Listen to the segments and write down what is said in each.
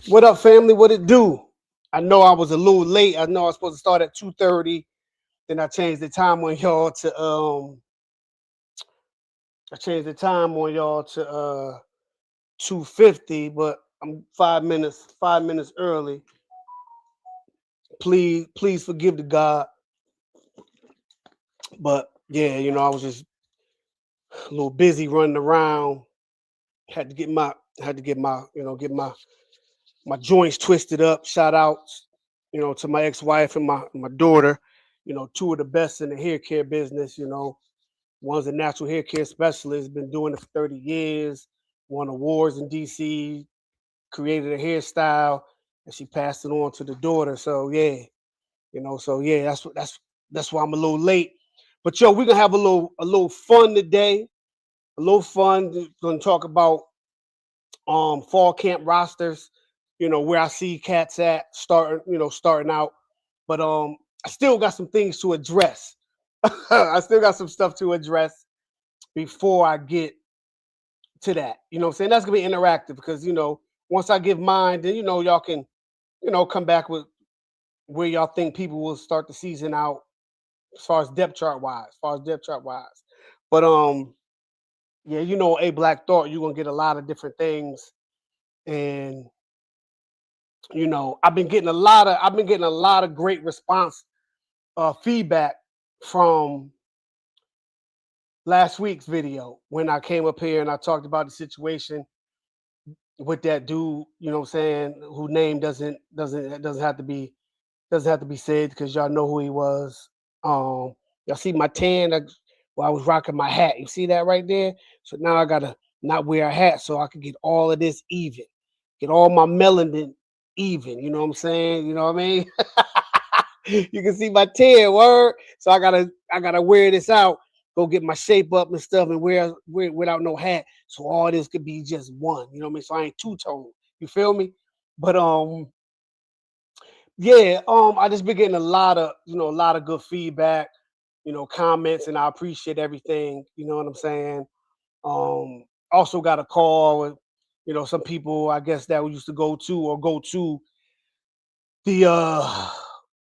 What up, family? What it do? I know I was a little late. I know I was supposed to start at 2:30. Then I changed the time on y'all to I changed the time on y'all to 2:50, but I'm 5 minutes early. Please forgive the God. But yeah, I was just a little busy running around. Had to get my get my joints twisted up. Shout outs, to my ex-wife and my daughter. Two of the best in the hair care business. One's a natural hair care specialist, been doing it for 30 years, won awards in DC, created a hairstyle, and she passed it on to the daughter. So yeah, that's why I'm a little late. But yo, we're gonna have a little fun today. A little fun. We're gonna talk about fall camp rosters, where I see cats at starting out. But I still got some things to address. I still got some stuff to address before I get to that. You know what I'm saying? That's gonna be interactive because once I give mine, then y'all can, come back with where y'all think people will start the season out as far as depth chart wise. But yeah, ABLAKK Thought, you're gonna get a lot of different things. And I've been getting a lot of great response feedback from last week's video when I came up here and I talked about the situation with that dude, what I'm saying, whose name doesn't have to be said because y'all know who he was. Y'all see my tan while I was rocking my hat. You see that right there? So now I gotta not wear a hat so I can get all of this even, get all my melanin even. You know what I'm saying? You know what I mean? You can see my tan, word. So I gotta wear this out, go get my shape up and stuff, and wear without no hat. So all this could be just one. You know what I mean? So I ain't two-tone. You feel me? But yeah, I just been getting a lot of good feedback, comments, and I appreciate everything. You know what I'm saying? Also got a call with, some people I guess that we used to go to the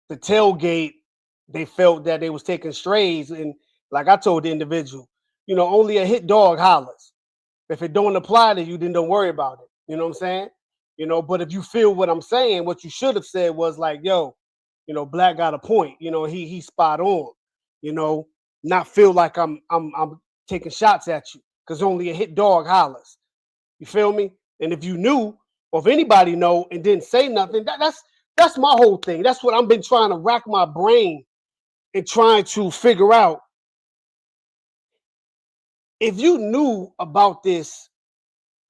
the tailgate. They felt that they was taking strays, and like I told the individual, only a hit dog hollers. If it don't apply to you, then don't worry about it. You know what I'm saying? But if you feel what I'm saying, what you should have said was like, yo, Black got a point. He spot on. You know, not feel like I'm taking shots at you because only a hit dog hollers. You feel me? And if you knew, or if anybody know and didn't say nothing, that's my whole thing. That's what I've been trying to rack my brain and trying to figure out. If you knew about this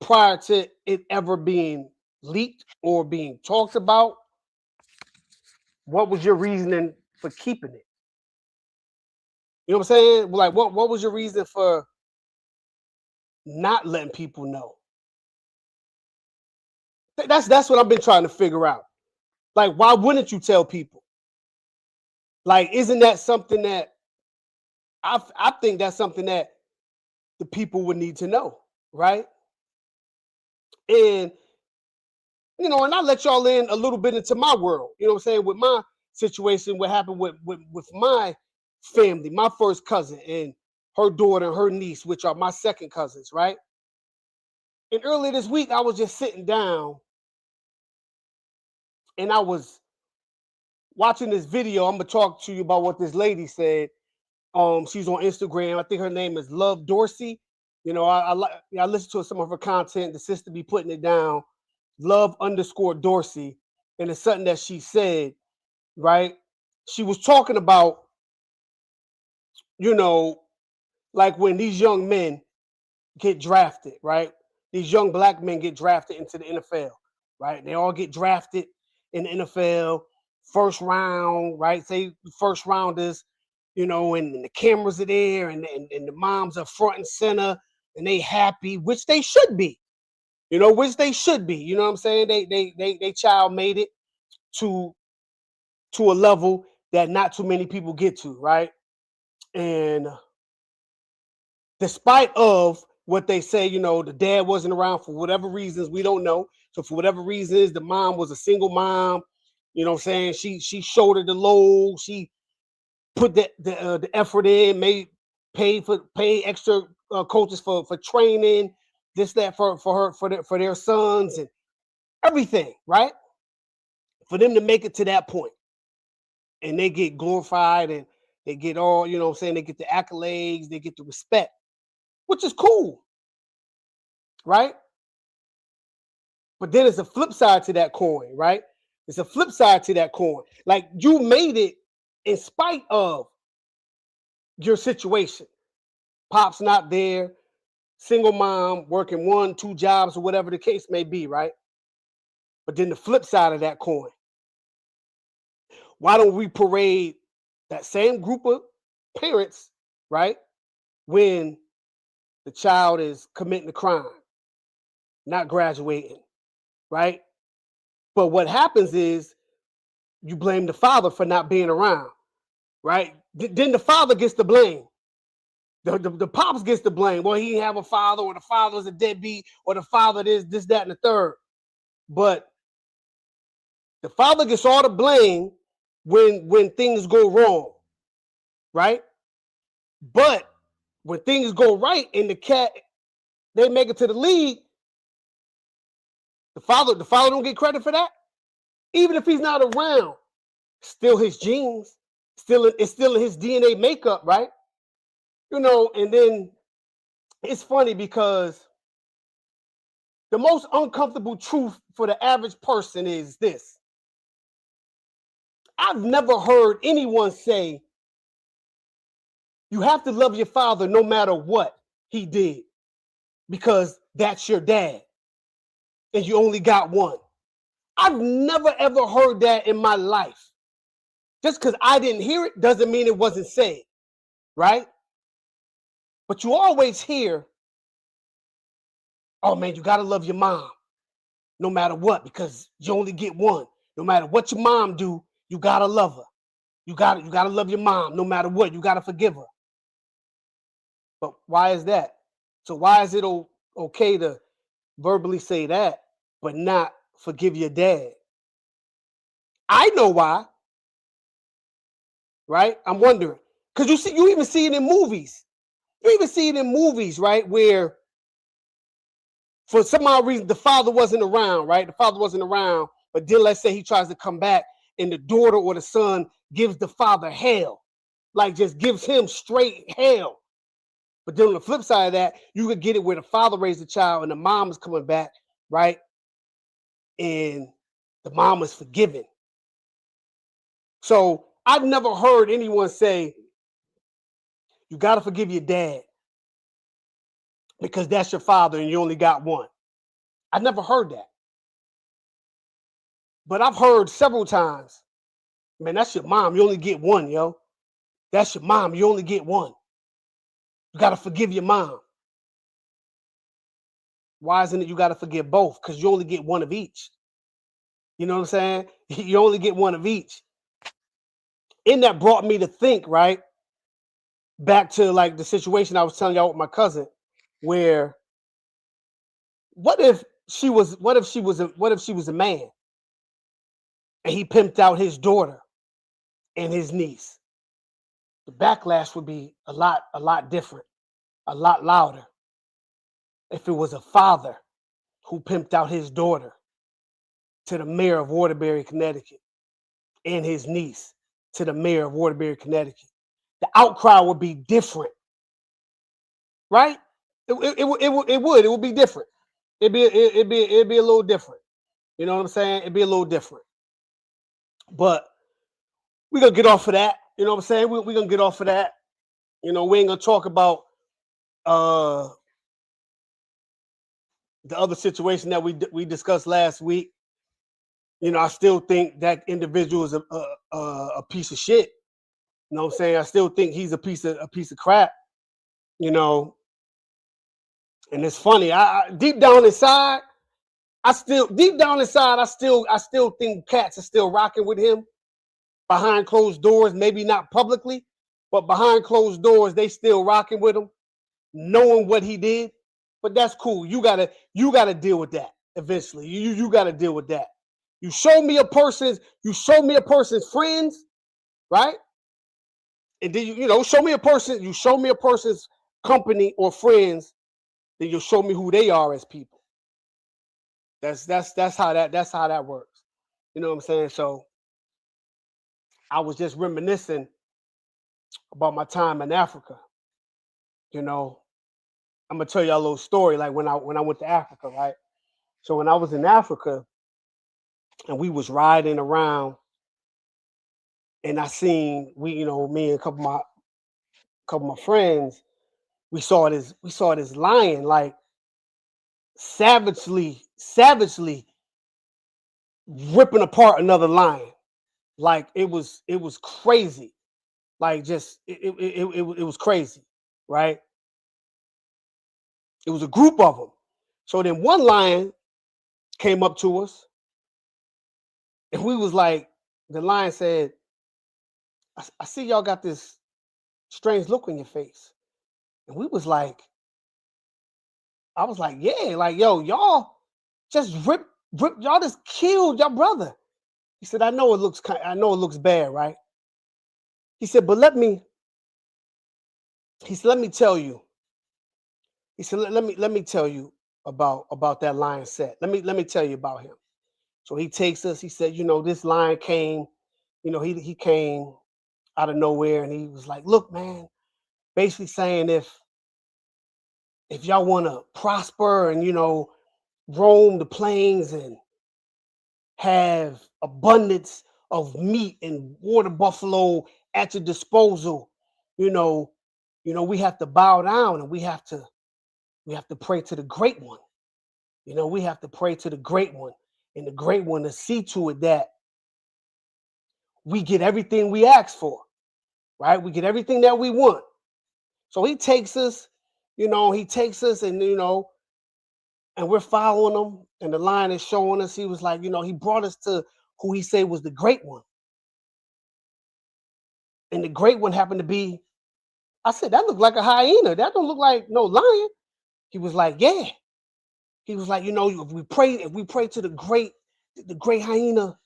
prior to it ever being leaked or being talked about, what was your reasoning for keeping it? You know what I'm saying? Like, what was your reason for not letting people know? That's what I've been trying to figure out. Like, why wouldn't you tell people? Like, isn't that something that I think that's something that the people would need to know, right? And and I let y'all in a little bit into my world. You know what I'm saying? With my situation, what happened with my family, my first cousin and her daughter and her niece, which are my second cousins, right? And earlier this week, I was just sitting down and I was watching this video. I'm gonna talk to you about what this lady said. She's on Instagram. I think her name is Love Dorsey. I listen to some of her content. The sister be putting it down. Love_Dorsey, and it's something that she said, right? She was talking about, you know, like when these young men get drafted, right? These young black men get drafted into the NFL, right? They all get drafted in the NFL, first round, right? Say first rounders, and the cameras are there, and the moms are front and center, and they happy, which they should be, which they should be. You know what I'm saying? They child made it to a level that not too many people get to, right? And despite of what they say, the dad wasn't around for whatever reasons we don't know. So for whatever reasons, the mom was a single mom. You know what I'm saying? She shouldered the load. She put the effort in, pay extra coaches for training, this that for their sons and everything, right? For them to make it to that point, and they get glorified and they get all, you know what I'm saying, they get the accolades, they get the respect, which is cool, right? But then it's a flip side to that coin, right? It's a flip side to that coin. Like, you made it in spite of your situation. Pop's not there, single mom, working 1, 2 jobs or whatever the case may be, right? But then the flip side of that coin, why don't we parade that same group of parents, right, when the child is committing a crime, not graduating, right? But what happens is you blame the father for not being around, right? Then the father gets the blame. The pops gets the blame. Well, he didn't have a father, or the father was a deadbeat, or the father this, that, and the third. But the father gets all the blame when things go wrong, right? But when things go right and they make it to the league, the father don't get credit for that. Even if he's not around, still his genes, it's still in his DNA makeup, right? You know, and then it's funny because the most uncomfortable truth for the average person is this. I've never heard anyone say, you have to love your father no matter what he did, because that's your dad and you only got one. I've never ever heard that in my life. Just because I didn't hear it doesn't mean it wasn't said, right? But you always hear, oh man, you gotta love your mom no matter what, because you only get one. No matter what your mom do, you gotta love her. You gotta love your mom no matter what. You gotta forgive her. But why is that? So why is it okay to verbally say that, but not forgive your dad? I know why, right? I'm wondering. Because you even see it in movies. You even see it in movies, right? Where for some odd reason the father wasn't around, right? The father wasn't around, but then let's say he tries to come back and the daughter or the son gives the father hell. Like, just gives him straight hell. But then on the flip side of that, you could get it where the father raised the child and the mom is coming back, right? And the mom is forgiven. So I've never heard anyone say, you got to forgive your dad because that's your father and you only got one. I've never heard that. But I've heard several times, man, that's your mom. You only get one, yo. That's your mom. You only get one. You got to forgive your mom. Why isn't it you got to forgive both? Because you only get one of each. You know what I'm saying? You only get one of each. And that brought me to think, right? Back to like the situation I was telling y'all with my cousin, where what if she was a man and he pimped out his daughter and his niece? The backlash would be a lot different, a lot louder. If it was a father who pimped out his daughter to the mayor of Waterbury, Connecticut, and his niece to the mayor of Waterbury, Connecticut, the outcry would be different, right? It would be different. It'd be a little different. You know what I'm saying? It'd be a little different. But we're gonna get off of that. You know what I'm saying? We're gonna get off of that. You know, we ain't gonna talk about the other situation that we discussed last week. You know, I still think that individual is a piece of shit. You know what I'm saying? I still think he's a piece of crap. You know, and it's funny. I deep down inside, I still think cats are still rocking with him behind closed doors. Maybe not publicly, but behind closed doors, they still rocking with him, knowing what he did. But that's cool. You gotta deal with that. Eventually, you got to deal with that. You show me a person's friends, right? And then show me a person. You show me a person's company or friends, then you'll show me who they are as people. That's how that works. You know what I'm saying? So I was just reminiscing about my time in Africa. You know, I'm gonna tell you a little story. Like when I went to Africa, right? So when I was in Africa and we was riding around, and I seen me and a couple of my friends, we saw this lion like savagely ripping apart another lion. Like it was crazy. Like just it was crazy, right? It was a group of them. So then one lion came up to us, and we was like, the lion said, I see y'all got this strange look on your face. And we was like, I was like, yeah, like, yo, y'all just y'all just killed your brother. He said, I know it looks bad, right? He said, but let me tell you. He said, let me tell you about that lion set. Let me tell you about him. So he takes us, he said, this lion came, he came out of nowhere, and he was like, look, man, basically saying if y'all want to prosper and roam the plains and have abundance of meat and water buffalo at your disposal, you know, we have to bow down, and we have to pray to the great one. We have to pray to the great one, and the great one to see to it that we get everything we ask for, right? We get everything that we want. So he takes us, and we're following him, and the lion is showing us. He was like, he brought us to who he said was the great one. And the great one happened to be, I said, that looked like a hyena. That don't look like no lion. He was like, yeah. He was like, if we pray to the great hyena,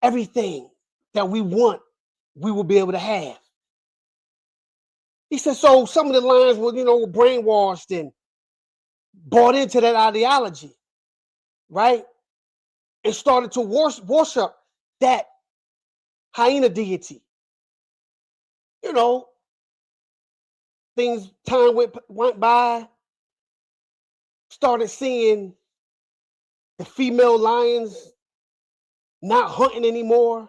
everything that we want, we will be able to have. He said, so some of the lions were brainwashed and bought into that ideology, right? And started to worship that hyena deity. Time went by, started seeing the female lions not hunting anymore,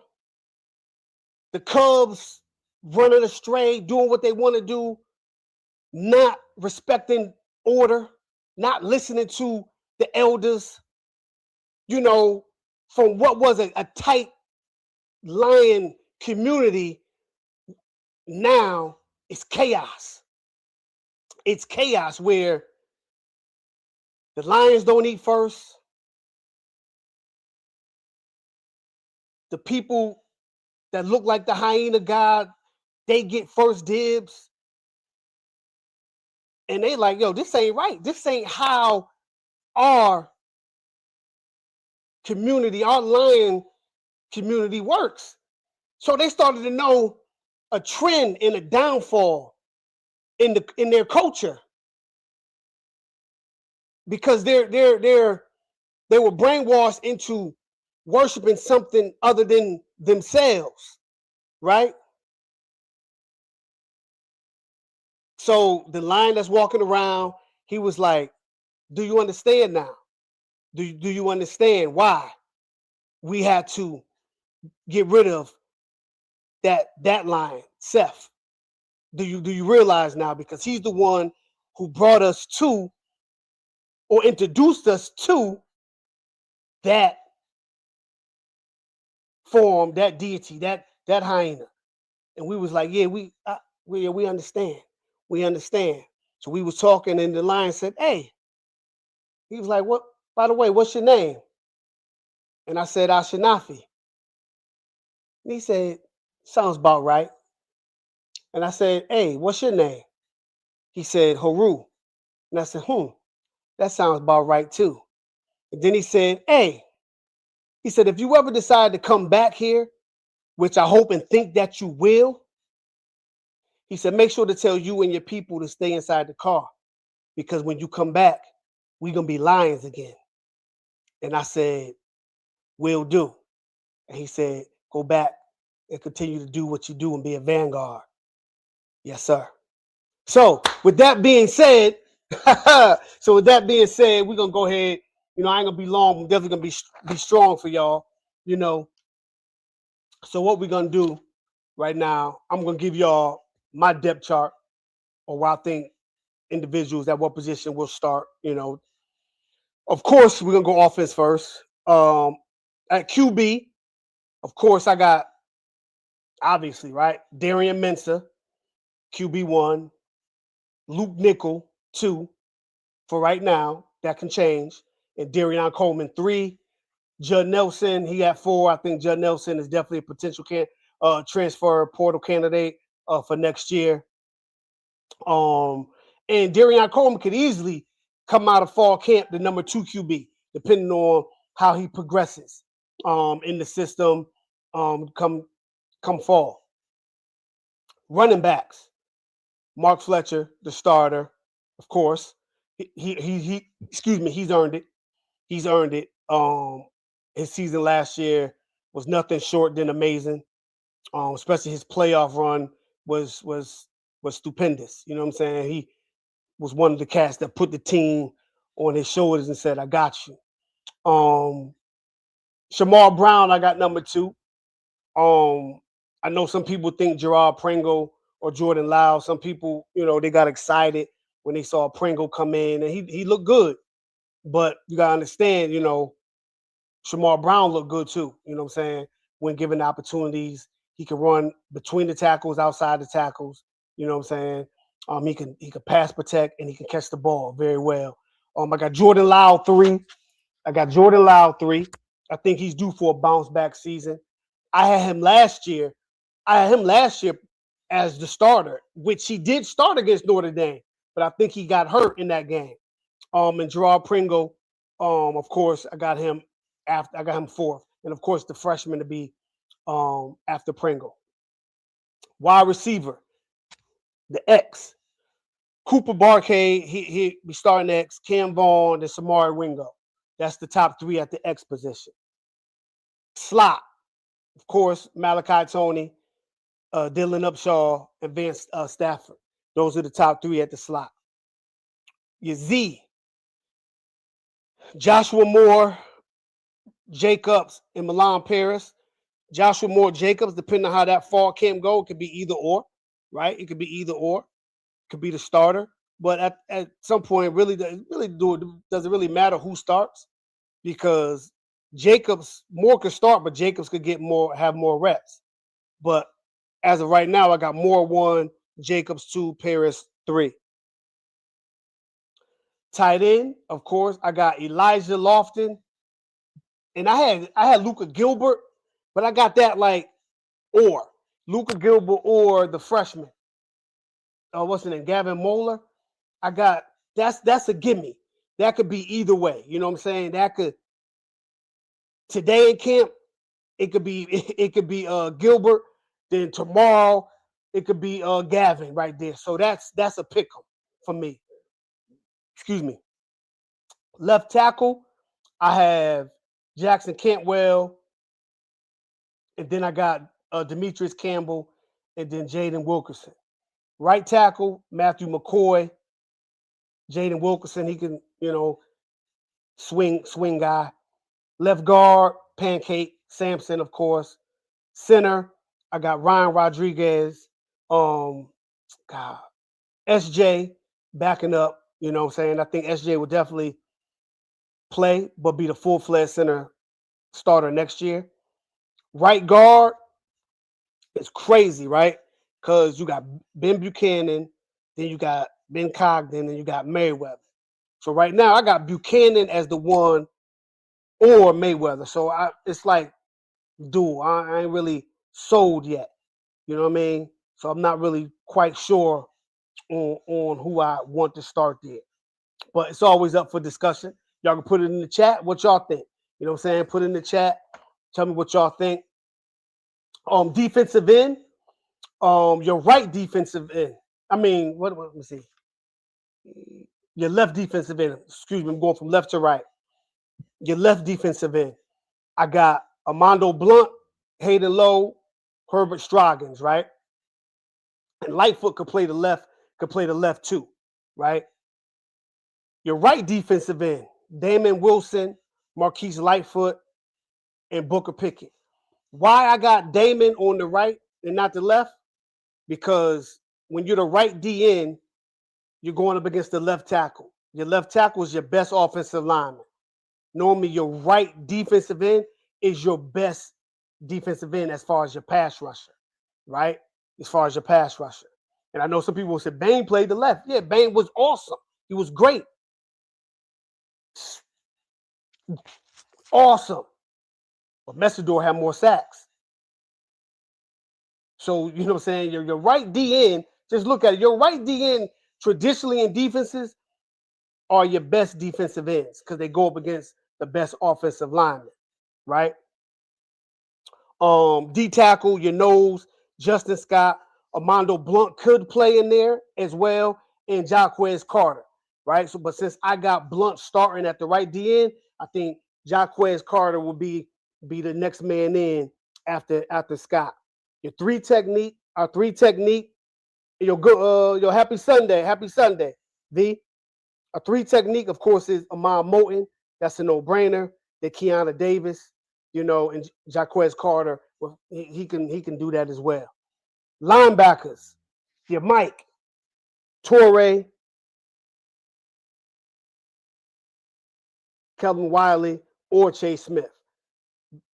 the cubs running astray, doing what they want to do, not respecting order, not listening to the elders, from what was a tight lion community. Now it's chaos. It's chaos where the lions don't eat first. The people that look like the hyena god, they get first dibs. And they like, yo, this ain't right. This ain't how our community, our lion community works. So they started to know a trend and a downfall in their culture, because they were brainwashed into worshiping something other than themselves, right? So the lion that's walking around, he was like, do you understand now? Do you understand why we had to get rid of that lion, Seth? Do you realize now? Because he's the one who brought us to, or introduced us to, that form, that deity, that hyena. And we was like, yeah, we understand. We understand. So we was talking, and the lion said, hey, he was like, what, by the way, what's your name? And I said, Ashinafi. And he said, sounds about right. And I said, hey, what's your name? He said, Haru. And I said, that sounds about right too. And then he said, hey, he said, if you ever decide to come back here, which I hope and think that you will, he said, make sure to tell you and your people to stay inside the car, because when you come back, we're going to be lions again. And I said, will do. And he said, go back and continue to do what you do and be a vanguard. Yes, sir. So with that being said, we're gonna go ahead. I ain't gonna be long. I'm definitely gonna be strong for y'all. So what we're gonna do right now, I'm gonna give y'all my depth chart, or where I think individuals at what position will start. Of course, we're gonna go offense first. At QB, of course, I got, obviously, right, Darian Mensah, QB1, Luke Nickel, 2 for right now. That can change. And Darian Coleman, 3. Judd Nelson, he at 4. I think Judd Nelson is definitely a potential transfer portal candidate for next year. And Darian Coleman could easily come out of fall camp the number 2 QB, depending on how he progresses in the system come fall. Running backs, Mark Fletcher, the starter, of course. He's earned it. He's earned it. His season last year was nothing short than amazing. Especially his playoff run was stupendous. You know what I'm saying? He was one of the cats that put the team on his shoulders and said, I got you. Shamar Brown, I got number 2. I know some people think Gerard Pringle or Jordan Lau. Some people, they got excited when they saw Pringle come in, and he looked good. But you got to understand, Shamar Brown looked good too. You know what I'm saying? When given the opportunities, he can run between the tackles, outside the tackles. You know what I'm saying? He can pass protect, and he can catch the ball very well. I got Jordan Lau 3. I think he's due for a bounce back season. I had him last year as the starter, which he did start against Notre Dame, but I think he got hurt in that game. And Gerard Pringle, of course, I got him 4th, and of course the freshman to be after Pringle. Wide receiver, the X, Cooper Barkay, he be starting X, Cam Vaughn, and Samari Wingo. That's the top 3 at the X position. Slot, of course, Malachi Toney, Dylan Upshaw, and Vance Stafford. Those are the top 3 at the slot. Your Z, Joshua Moore, Jacobs, and Milan Paris. Joshua Moore, Jacobs, depending on how that fall camp go, it could be either or, right? It could be either or. It could be the starter. But at some point, doesn't really matter who starts, because Moore could start, but Jacobs could have more reps. But as of right now, I got Moore 1, Jacobs 2, Paris 3. Tight end, of course, I got Elijah Lofton, and I had Luka Gilbert, but I got that Luka Gilbert or the freshman. What's his name? Gavin Moeller. I got that's a gimme. That could be either way. You know what I'm saying? That could today in camp, it could be Gilbert. Then tomorrow, it could be Gavin right there. So that's a pick 'em for me. Excuse me. Left tackle, I have Jackson Cantwell, and then I got Demetrius Campbell, and then Jaden Wilkerson. Right tackle, Matthew McCoy. Jaden Wilkerson, he can, swing guy. Left guard, Pancake Sampson, of course. Center, I got Ryan Rodriguez. SJ backing up. You know what I'm saying? I think SJ will definitely play, but be the full-fledged center starter next year. Right guard, it's crazy, right? Because you got Ben Buchanan, then you got Ben Cogden, and you got Mayweather. So right now, I got Buchanan as the 1 or Mayweather. So it's like dual. I ain't really sold yet. You know what I mean? So I'm not really quite sure on who I want to start there. But it's always up for discussion. Y'all can put it in the chat. What y'all think? You know what I'm saying? Put it in the chat. Tell me what y'all think. Defensive end. Your right defensive end. I mean, let me see. Your left defensive end. Excuse me, I'm going from left to right. Your left defensive end. I got Armando Blunt, Hayden Lowe, Herbert Stroggins, right? And Lightfoot could play the left too, right? Your right defensive end, Damon Wilson, Marquise Lightfoot, and Booker Pickett. Why I got Damon on the right and not the left? Because when you're the right DN, you're going up against the left tackle. Your left tackle is your best offensive lineman. Normally, your right defensive end is your best defensive end as far as your pass rusher, right? As far as your pass rusher. And I know some people said Bain played the left. Yeah, Bain was awesome. He was great. Awesome. But Messidor had more sacks. So, you know what I'm saying? Your right DN, just look at it. Your right DN traditionally in defenses are your best defensive ends because they go up against the best offensive linemen, right? D tackle, your nose, Justin Scott, Armando Blunt could play in there as well, and Jaquez Carter, right? So, but since I got Blunt starting at the right DN, I think Jaquez Carter will be the next man in after Scott. Your three technique, your happy Sunday, V. A three technique, of course, is Amon Moten. That's a no-brainer. The Keanu Davis, you know, and Jaquez Carter, well, he can do that as well. Linebackers, your Mike, Torrey, Kelvin Wiley, or Chase Smith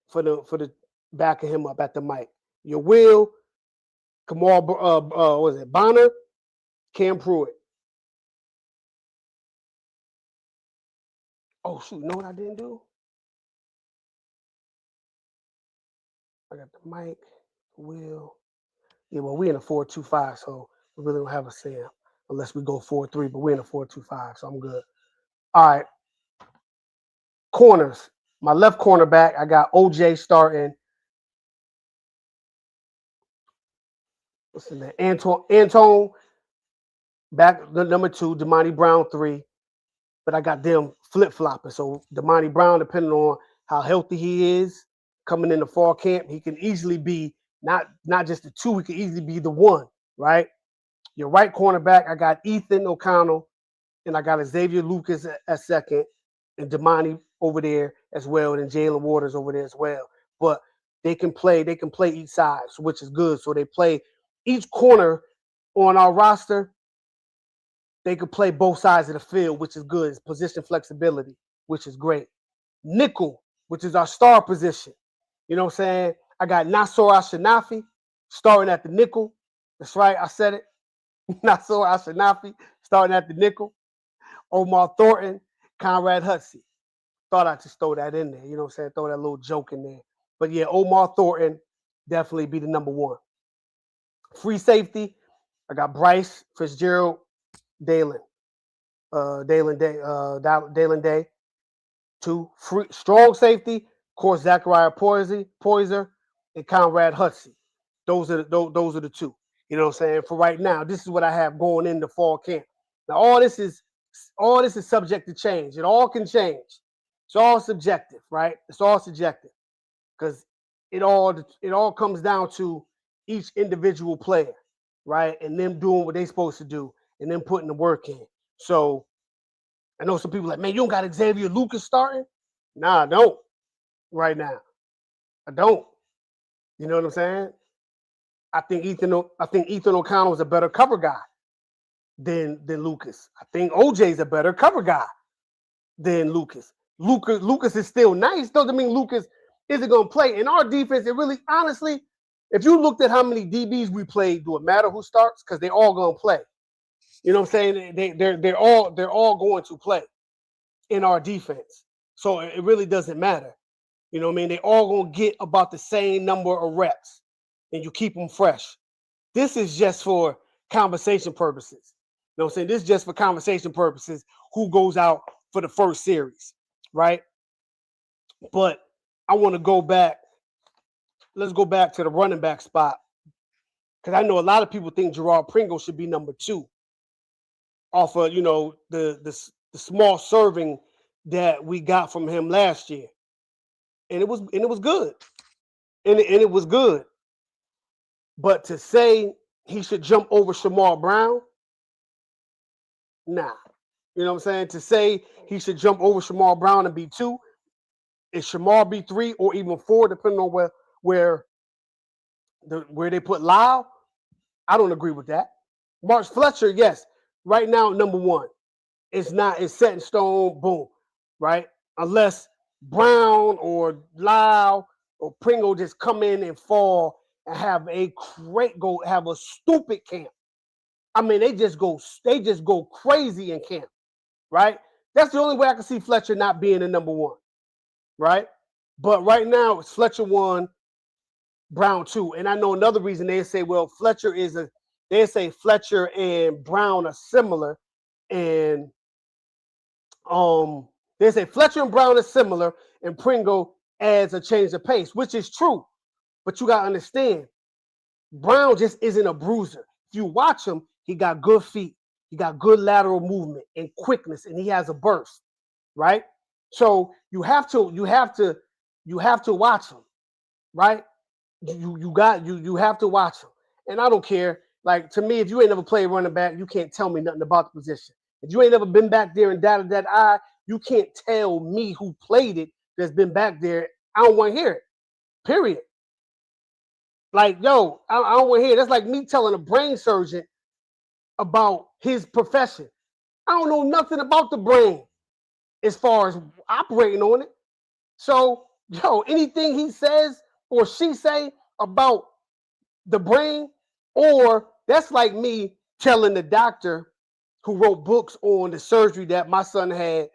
for the backing him up at the mic. Your Will, Kamal, Bonner, Cam Pruitt. Oh shoot, you know what I didn't do? I got the mic, Will. Yeah, well, we're in a 4-2-5, so we really don't have a Sam unless we go 4-3, but we're in a 4-2-5, so I'm good. All right. Corners. My left cornerback, I got OJ starting. What's his name? Anton back number 2, Damani Brown 3. But I got them flip-flopping. So Damani Brown, depending on how healthy he is coming into fall camp, he can easily be not just the 2, he can easily be the 1, right? Your right cornerback, I got Ethan O'Connell, and I got Xavier Lucas at second, and Damani over there as well, and Jalen Waters over there as well. But they can play each side, which is good. So they play each corner on our roster. They could play both sides of the field, which is good. It's position flexibility, which is great. Nickel, which is our star position. You know what I'm saying? I got Nasor Ashanafi starting at the nickel. That's right, I said it. Nasor Ashanafi starting at the nickel. Omar Thornton, Conrad Hudson. Thought I'd just throw that in there. You know what I'm saying? Throw that little joke in there. But yeah, Omar Thornton definitely be the number 1. Free safety, I got Bryce Fitzgerald, Dalen Day. 2. Free strong safety, of course, Zachariah Poyser, and Conrad Hudson. Those are the 2. You know what I'm saying? For right now, this is what I have going into fall camp. Now, all this is subject to change. It all can change. It's all subjective, right? It's all subjective because it all comes down to each individual player, right? And them doing what they're supposed to do and then putting the work in. So I know some people like, man, you don't got Xavier Lucas starting? Nah, I don't right now. I don't. You know what I'm saying? I think Ethan O'Connell is a better cover guy than Lucas. I think OJ's a better cover guy than Lucas. Lucas is still nice. Doesn't mean Lucas isn't going to play. In our defense, it really, honestly, if you looked at how many DBs we played, do it matter who starts? Because they all going to play. You know what I'm saying? They're all going to play in our defense. So it really doesn't matter. You know what I mean? They all going to get about the same number of reps, and you keep them fresh. This is just for conversation purposes. You know what I'm saying? This is just for conversation purposes. Who goes out for the first series? right? But I want to go back. Let's go back to the running back spot because I know a lot of people think Gerard Pringle should be number 2 off of the small serving that we got from him last year, and it was good, and it was good. But to say he should jump over Shamar Brown, nah. You know what I'm saying? To say he should jump over Shamar Brown and be 2, is Shamar be 3 or even 4, depending on where they put Lyle? I don't agree with that. Mark Fletcher, yes, right now number 1. It's set in stone, boom, right? Unless Brown or Lyle or Pringle just come in and fall and have a stupid camp. I mean, they just go crazy in camp, right? That's the only way I can see Fletcher not being the number 1, right? But right now it's Fletcher 1, Brown 2. And I know another reason they say, well, they say Fletcher and Brown are similar, and they say Fletcher and Brown are similar, and Pringle adds a change of pace, which is true. But you gotta understand, Brown just isn't a bruiser. If you watch him, he got good feet, he got good lateral movement and quickness, and he has a burst, right? So you have to watch him, right? You have to watch him. And I don't care. Like, to me, if you ain't never played running back, you can't tell me nothing about the position. If you ain't never been back there and dotted that I, you can't tell me who played it that's been back there. I don't want to hear it. Period. Like, yo, I don't want to hear it. That's like me telling a brain surgeon about his profession. I don't know nothing about the brain as far as operating on it. So, yo, anything he says or she say about the brain, or that's like me telling the doctor who wrote books on the surgery that my son had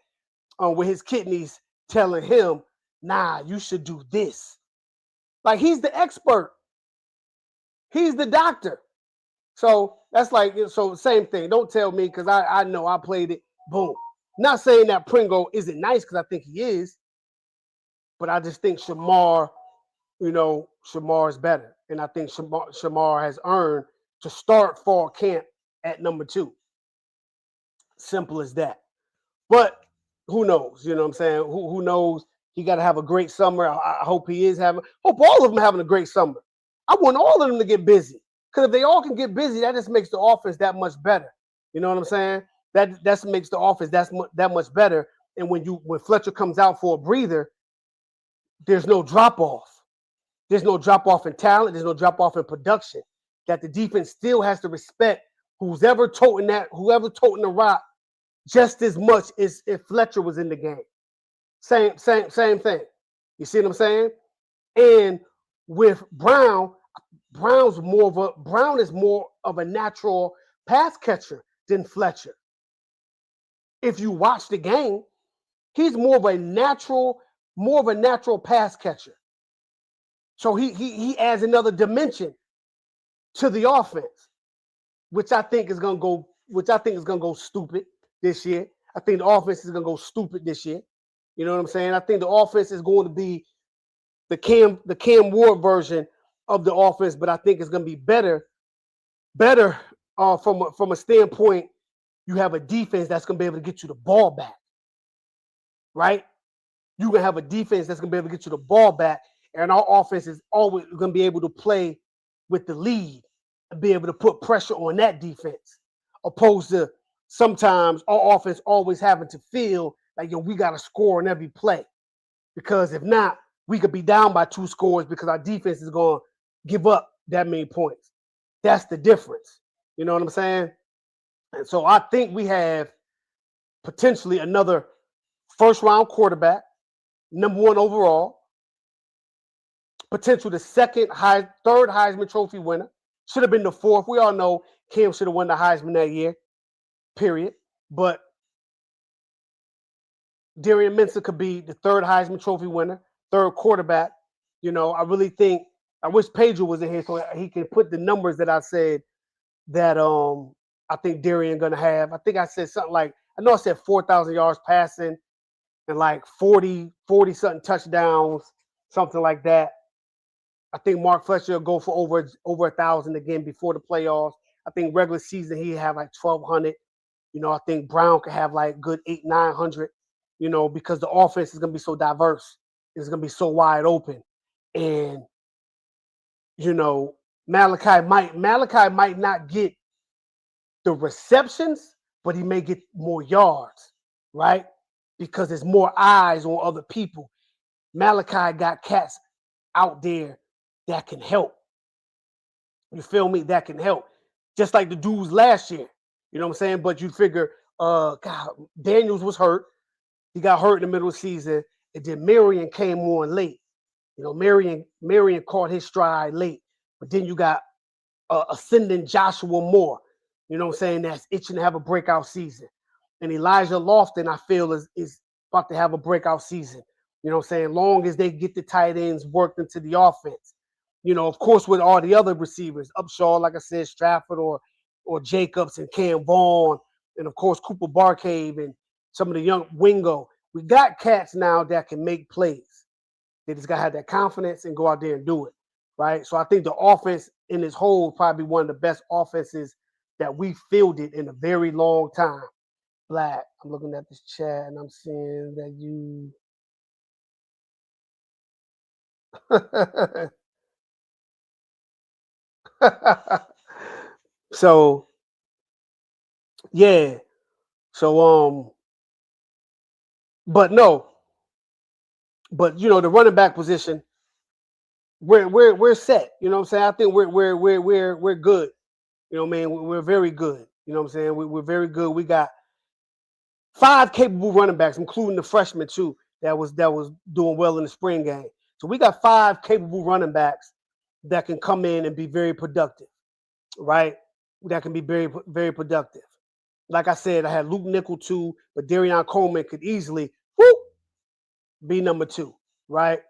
with his kidneys, telling him, nah, you should do this. Like, he's the expert. He's the doctor. So that's like, so same thing. Don't tell me, because I know I played it. Boom. Not saying that Pringle isn't nice, because I think he is, but I just think Shamar is better. And I think Shamar has earned to start fall camp at number 2. Simple as that. But who knows? You know what I'm saying? Who knows? He got to have a great summer. I hope he is hope all of them having a great summer. I want all of them to get busy, because if they all can get busy, that just makes the offense that much better. You know what I'm saying? That makes the offense that much better. And when Fletcher comes out for a breather, there's no drop off. There's no drop off in talent. There's no drop off in production. That the defense still has to respect whoever toting the rock just as much as if Fletcher was in the game. Same thing. You see what I'm saying? And with Brown is more of a natural pass catcher than Fletcher. If you watch the game, he's more of a natural pass catcher. So he adds another dimension to the offense, which I think is gonna go stupid this year. I think the offense is gonna go stupid this year. You know what I'm saying? I think the offense is going to be the Cam Ward version of the offense, but I think it's gonna be better from a standpoint. You have a defense that's gonna be able to get you the ball back, right? You're gonna have a defense that's gonna be able to get you the ball back, and our offense is always gonna be able to play with the lead and be able to put pressure on that defense, opposed to sometimes our offense always having to feel like, yo, we got to score on every play, because if not, we could be down by 2 scores because our defense is going to give up that many points. That's the difference. You know what I'm saying? And so I think we have potentially another first-round quarterback, number 1 overall, potential the third Heisman Trophy winner. Should have been the 4th. We all know Cam should have won the Heisman that year, period. But Darian Mensah could be the 3rd Heisman Trophy winner, 3rd quarterback. You know, I really think, I wish Pedro was in here so he can put the numbers that I said that I think Darian gonna have. I think I said something like, I know I said 4,000 yards passing, and like 40 something touchdowns, something like that. I think Mark Fletcher will go for over 1,000 again before the playoffs. I think regular season he have like 1,200. I think Brown could have like good 800-900. Because the offense is gonna be so diverse, it's gonna be so wide open, and Malachi might not get the receptions, but he may get more yards, right? Because there's more eyes on other people. Malachi got cats out there that can help. You feel me? That can help. Just like the dudes last year. You know what I'm saying? But you figure, God, Daniels was hurt. He got hurt in the middle of the season. And then Marion came on late. Marion caught his stride late. But then you got ascending Joshua Moore. You know what I'm saying? That's itching to have a breakout season. And Elijah Lofton, I feel, is about to have a breakout season. You know what I'm saying? Long as they get the tight ends worked into the offense. Of course, with all the other receivers, Upshaw, like I said, Stratford or Jacobs and Cam Vaughn, and of course Cooper Barcave and some of the young Wingo. We got cats now that can make plays. They just gotta have that confidence and go out there and do it, right? So I think the offense in its whole probably one of the best offenses that we fielded in a very long time. Black, I'm looking at this chat and I'm seeing that you. So yeah. So but no. But the running back position, we're set. You know what I'm saying? I think we're good. You know what I mean? We're very good. You know what I'm saying? We're very good. We got 5 capable running backs, including the freshman too, that was doing well in the spring game. So we got 5 capable running backs that can come in and be very productive, right? That can be very, very productive. Like I said, I had Luke Nickel too, but Darion Coleman could easily be number 2, right?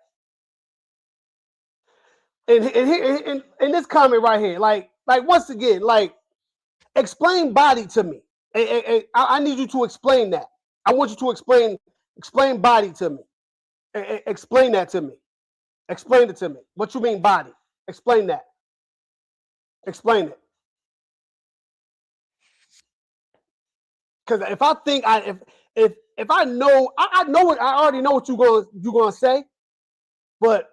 And this comment right here, like once again, like explain body to me. I need you to explain that. I want you to explain body to me. Explain that to me. Explain it to me. What you mean body? Explain that. Explain it. Because if I think if I know I know what I already know what you're gonna say, but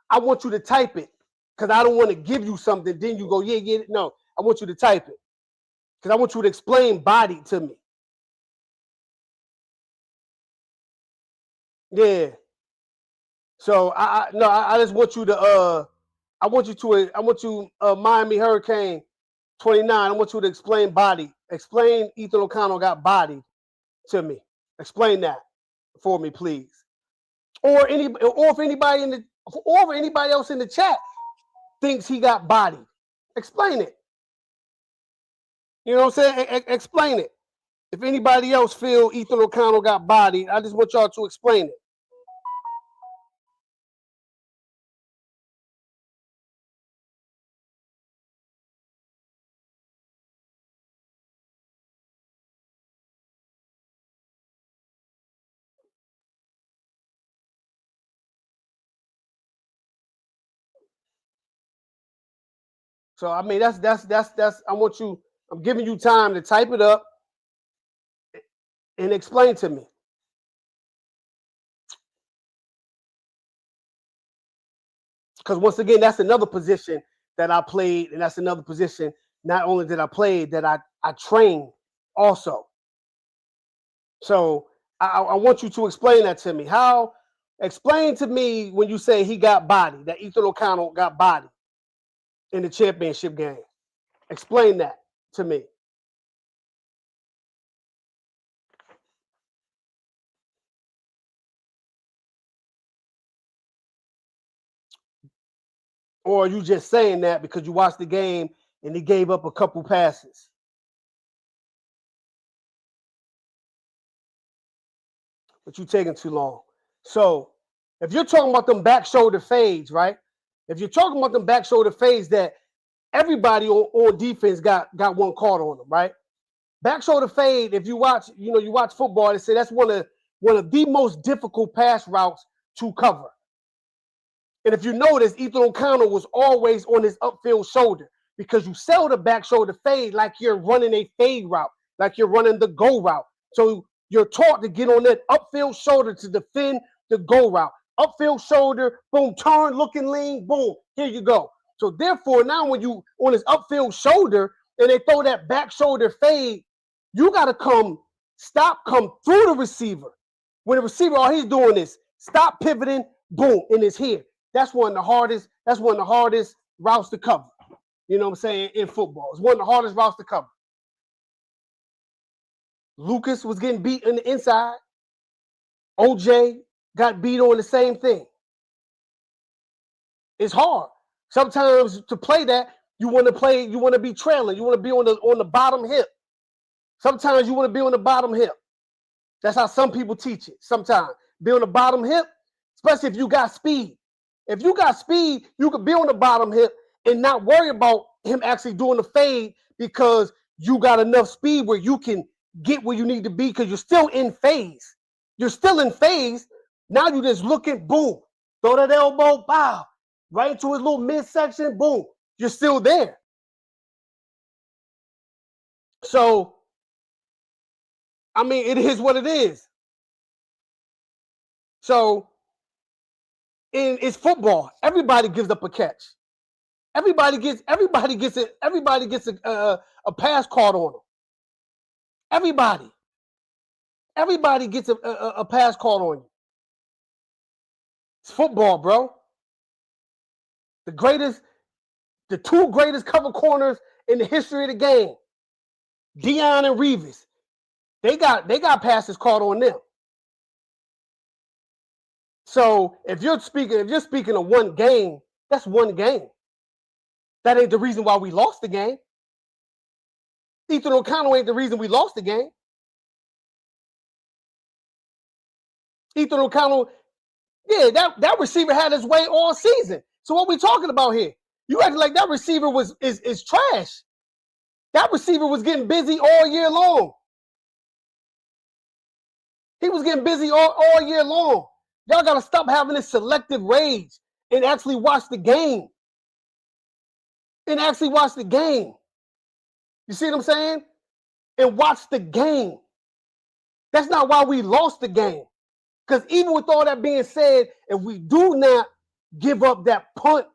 I want you to type it because I don't want to give you something. Then you go, yeah. No, I want you to type it because I want you to explain body to me. Yeah. So I just want you to I want you Miami Hurricane 29. I want you to explain body. Explain Ethan O'Connell got bodied to me. Explain that for me, please. Or if anybody else in the chat thinks he got bodied. Explain it. You know what I'm saying? Explain it. If anybody else feel Ethan O'Connell got bodied, I just want y'all to explain it. So I mean that's I'm giving you time to type it up and explain to me. Because once again, that's another position that I played, and that's another position not only did I play, that I trained also. So I want you to explain that to me. Explain to me when you say he got bodied, that Ethan O'Connell got bodied in the championship game. Explain that to me. Or are you just saying that because you watched the game and he gave up a couple passes? But you taking too long. So if you're talking about them back shoulder fades, right? If you're talking about them back shoulder fades that everybody on defense got one caught on them, right? Back shoulder fade, if you watch football, they say that's one of one of the most difficult pass routes to cover. And if you notice, Ethan O'Connell was always on his upfield shoulder because you sell the back shoulder fade like you're running a fade route, like you're running the go route. So you're taught to get on that upfield shoulder to defend the go route. Upfield shoulder, boom, turn, looking lean, boom, here you go. So therefore, now when you on his upfield shoulder and they throw that back shoulder fade, you got to come through the receiver. When the receiver, all he's doing is stop pivoting, boom, and it's here. That's one of the hardest routes to cover. You know what I'm saying? In football. It's one of the hardest routes to cover. Lucas was getting beat in the inside. OJ got beat on the same thing. It's hard. Sometimes to play that, you want to be trailing. You want to be on the bottom hip. Sometimes you want to be on the bottom hip. That's how some people teach it. Sometimes be on the bottom hip, especially if you got speed. If you got speed, you could be on the bottom hip and not worry about him actually doing the fade because you got enough speed where you can get where you need to be because you're still in phase. You're still in phase. Now you just looking, boom, throw that elbow, bow, right into his little midsection, boom. You're still there. So, I mean, it is what it is. So, it's football. Everybody gives up a catch. Everybody gets a pass caught on them. Everybody gets a pass caught on you. It's football, bro. The two greatest cover corners in the history of the game, Dion and Revis, they got passes caught on them. So if you're speaking of one game, that's one game. That ain't the reason why we lost the game. Ethan O'Connell ain't the reason we lost the game. Ethan O'Connell, yeah, that receiver had his way all season. So what we talking about here? You acting like that receiver is trash. That receiver was getting busy all year long. He was getting busy all year long. Y'all got to stop having this selective rage and actually watch the game. You see what I'm saying? And watch the game. That's not why we lost the game. Because even with all that being said, if we do not give up that punt,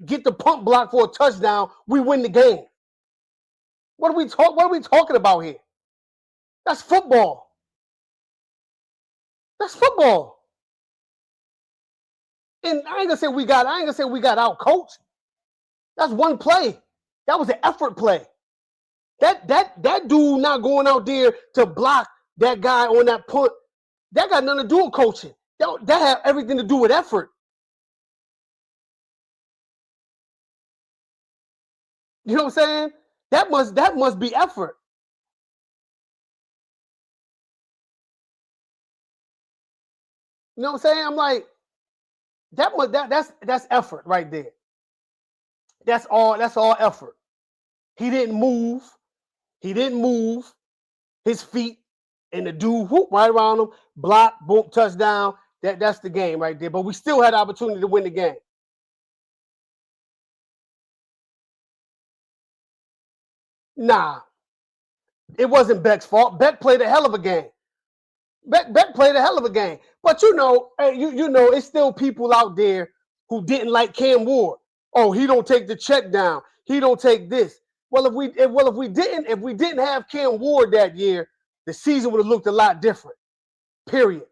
get the punt block for a touchdown, we win the game. What are we talking about here? That's football. That's football. And I ain't gonna say we got out coached. That's one play. That was an effort play. That dude not going out there to block that guy on that punt. That got nothing to do with coaching. That had everything to do with effort. You know what I'm saying? That must be effort. You know what I'm saying? I'm like, that's effort right there. That's all effort. He didn't move his feet, and the dude whoop right around him, block, boom, touchdown. That's the game right there. But we still had the opportunity to win the game. Nah, it wasn't Beck's fault. Beck played a hell of a game. Beck played a hell of a game. But you know, it's still people out there who didn't like Cam Ward. Oh, he don't take the check down. He don't take this. Well, if we didn't have Cam Ward that year, the season would have looked a lot different. Period.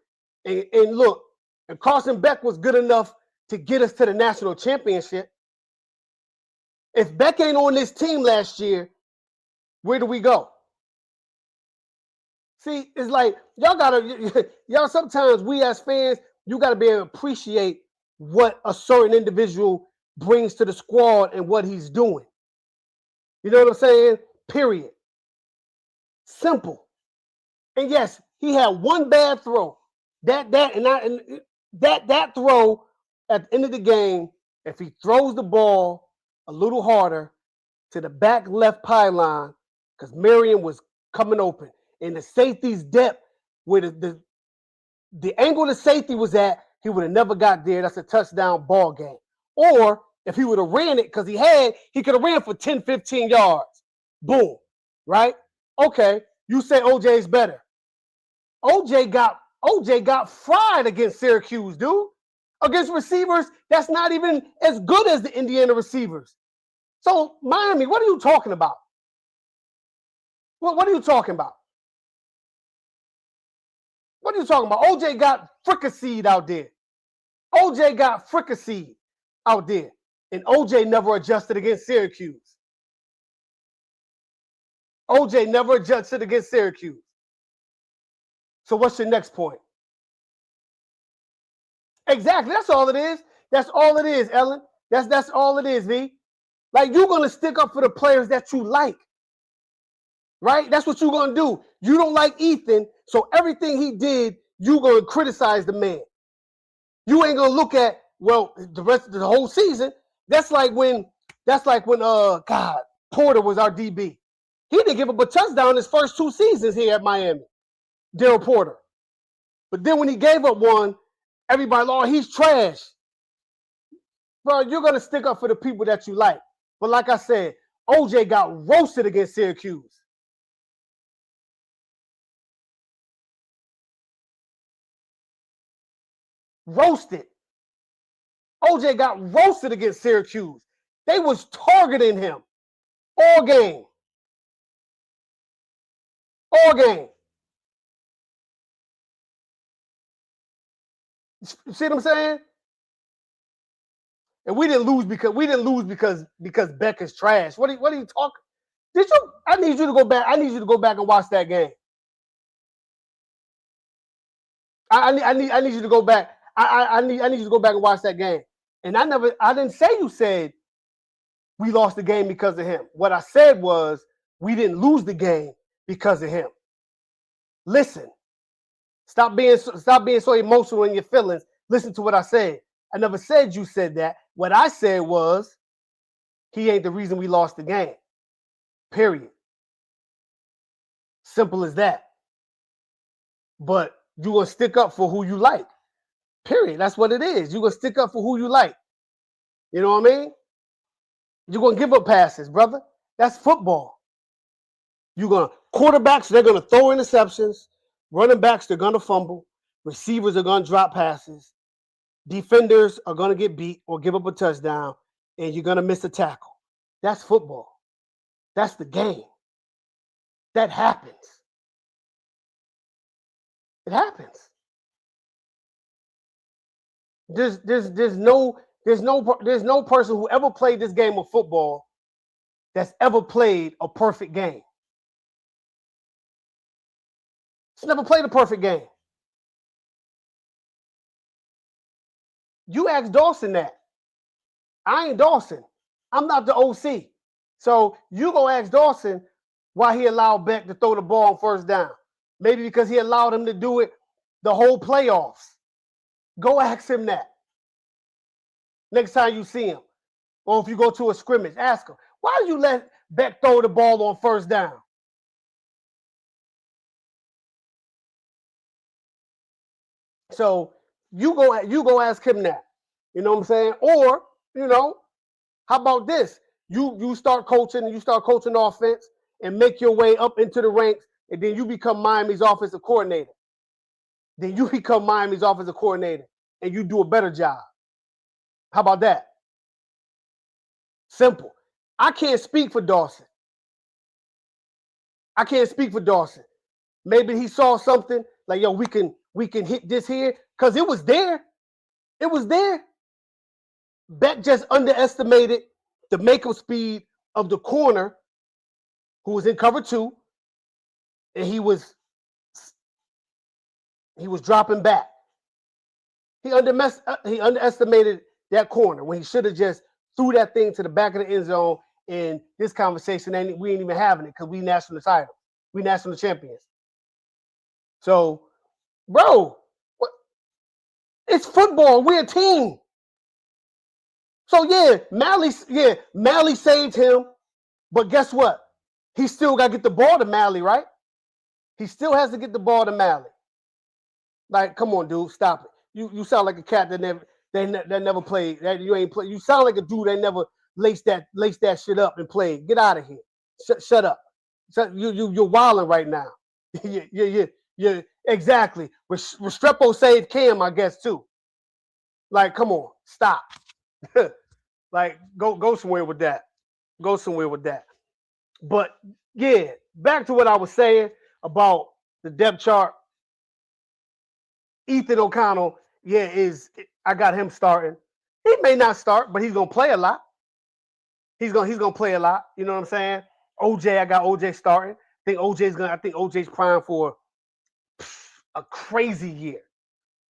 And look, if Carson Beck was good enough to get us to the national championship, if Beck ain't on this team last year, where do we go? See, it's like y'all sometimes we as fans, you gotta be able to appreciate what a certain individual brings to the squad and what he's doing. You know what I'm saying? Period. Simple. And yes, he had one bad throw. That throw at the end of the game, if he throws the ball a little harder to the back left pylon, because Marion was coming open, and the safety's depth with the angle the safety was at, he would have never got there. That's a touchdown ball game. Or if he would have ran it, because he could have ran for 10, 15 yards. Boom. Right? Okay. You say OJ's better. OJ got fried against Syracuse, dude. Against receivers, that's not even as good as the Indiana receivers. So, Miami, what are you talking about? What are you talking about? What are you talking about? OJ got fricasseed out there. OJ got fricasseed out there. And OJ never adjusted against Syracuse. OJ never adjusted against Syracuse. So what's your next point? Exactly. That's all it is. That's all it is, Ellen. That's all it is, V. Like, you're going to stick up for the players that you like. Right? That's what you're going to do. You don't like Ethan, so everything he did, you're going to criticize the man. You ain't going to look at, well, the rest of the whole season. That's like when Porter was our DB. He didn't give up a touchdown his first 2 seasons here at Miami, Daryl Porter. But then when he gave up one, everybody, oh, he's trash. Bro, you're going to stick up for the people that you like. But like I said, OJ got roasted against Syracuse. Roasted. OJ got roasted against Syracuse. They was targeting him all game. All game. You see what I'm saying? And we didn't lose because Beck is trash. What are you talking? I need you to go back. I need you to go back and watch that game. I need you to go back. I need you to go back and watch that game. And I didn't say you said we lost the game because of him. What I said was we didn't lose the game because of him. Listen. Stop being so emotional in your feelings. Listen to what I said. I never said you said that. What I said was he ain't the reason we lost the game. Period. Simple as that. But you're going to stick up for who you like. Period. That's what it is. You're going to stick up for who you like. You know what I mean? You're going to give up passes, brother. That's football. Quarterbacks, they're going to throw interceptions. Running backs, they're going to fumble. Receivers are going to drop passes. Defenders are going to get beat or give up a touchdown, and you're going to miss a tackle. That's football. That's the game. That happens. It happens. There's no person who ever played this game of football that's ever played a perfect game. It's never played a perfect game. You ask Dawson that. I ain't Dawson. I'm not the OC. So you go ask Dawson why he allowed Beck to throw the ball on first down. Maybe because he allowed him to do it the whole playoffs. Go ask him that. Next time you see him. Or if you go to a scrimmage, ask him, why did you let Beck throw the ball on first down? So you go ask him that. You know what I'm saying? Or, how about this? You start coaching offense and make your way up into the ranks, and then you become Miami's offensive coordinator. Then you become Miami's offensive coordinator and you do a better job. How about that? Simple. I can't speak for Dawson. Maybe he saw something like, yo, we can hit this here because it was there. It was there. Beck just underestimated the makeup speed of the corner who was in cover 2, and he was dropping back. He underestimated that corner when he should have just threw that thing to the back of the end zone. And this conversation, we ain't even having it because we national title. We national champions. So, bro, it's football. We're a team. So, Malley saved him. But guess what? He still got to get the ball to Malley, right? He still has to get the ball to Malley. Like, come on, dude, stop it. You sound like a cat that never played. That you ain't play. You sound like a dude that never laced that shit up and played. Get out of here. Shut up. You're wilding right now. you exactly. Restrepo saved Cam, I guess too. Like, come on, stop. Like, go somewhere with that. Go somewhere with that. But yeah, back to what I was saying about the depth chart. Ethan O'Connell, I got him starting. He may not start, but he's gonna play a lot. He's gonna play a lot. You know what I'm saying? OJ, I got OJ starting. I think OJ's primed for a crazy year.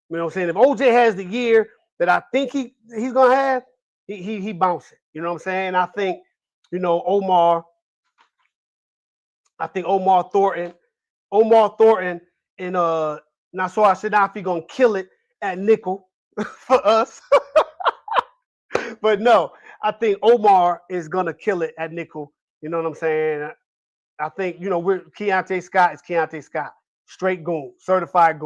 You know what I'm saying? If OJ has the year that I think he's gonna have, he bouncing. You know what I'm saying? I think, Omar. I think Omar Thornton and Nasor Shadafi gonna kill it at nickel for us. But no, I think Omar is gonna kill it at nickel. You know what I'm saying? I think, we're Keontae Scott is Keontae Scott. Straight goon, certified,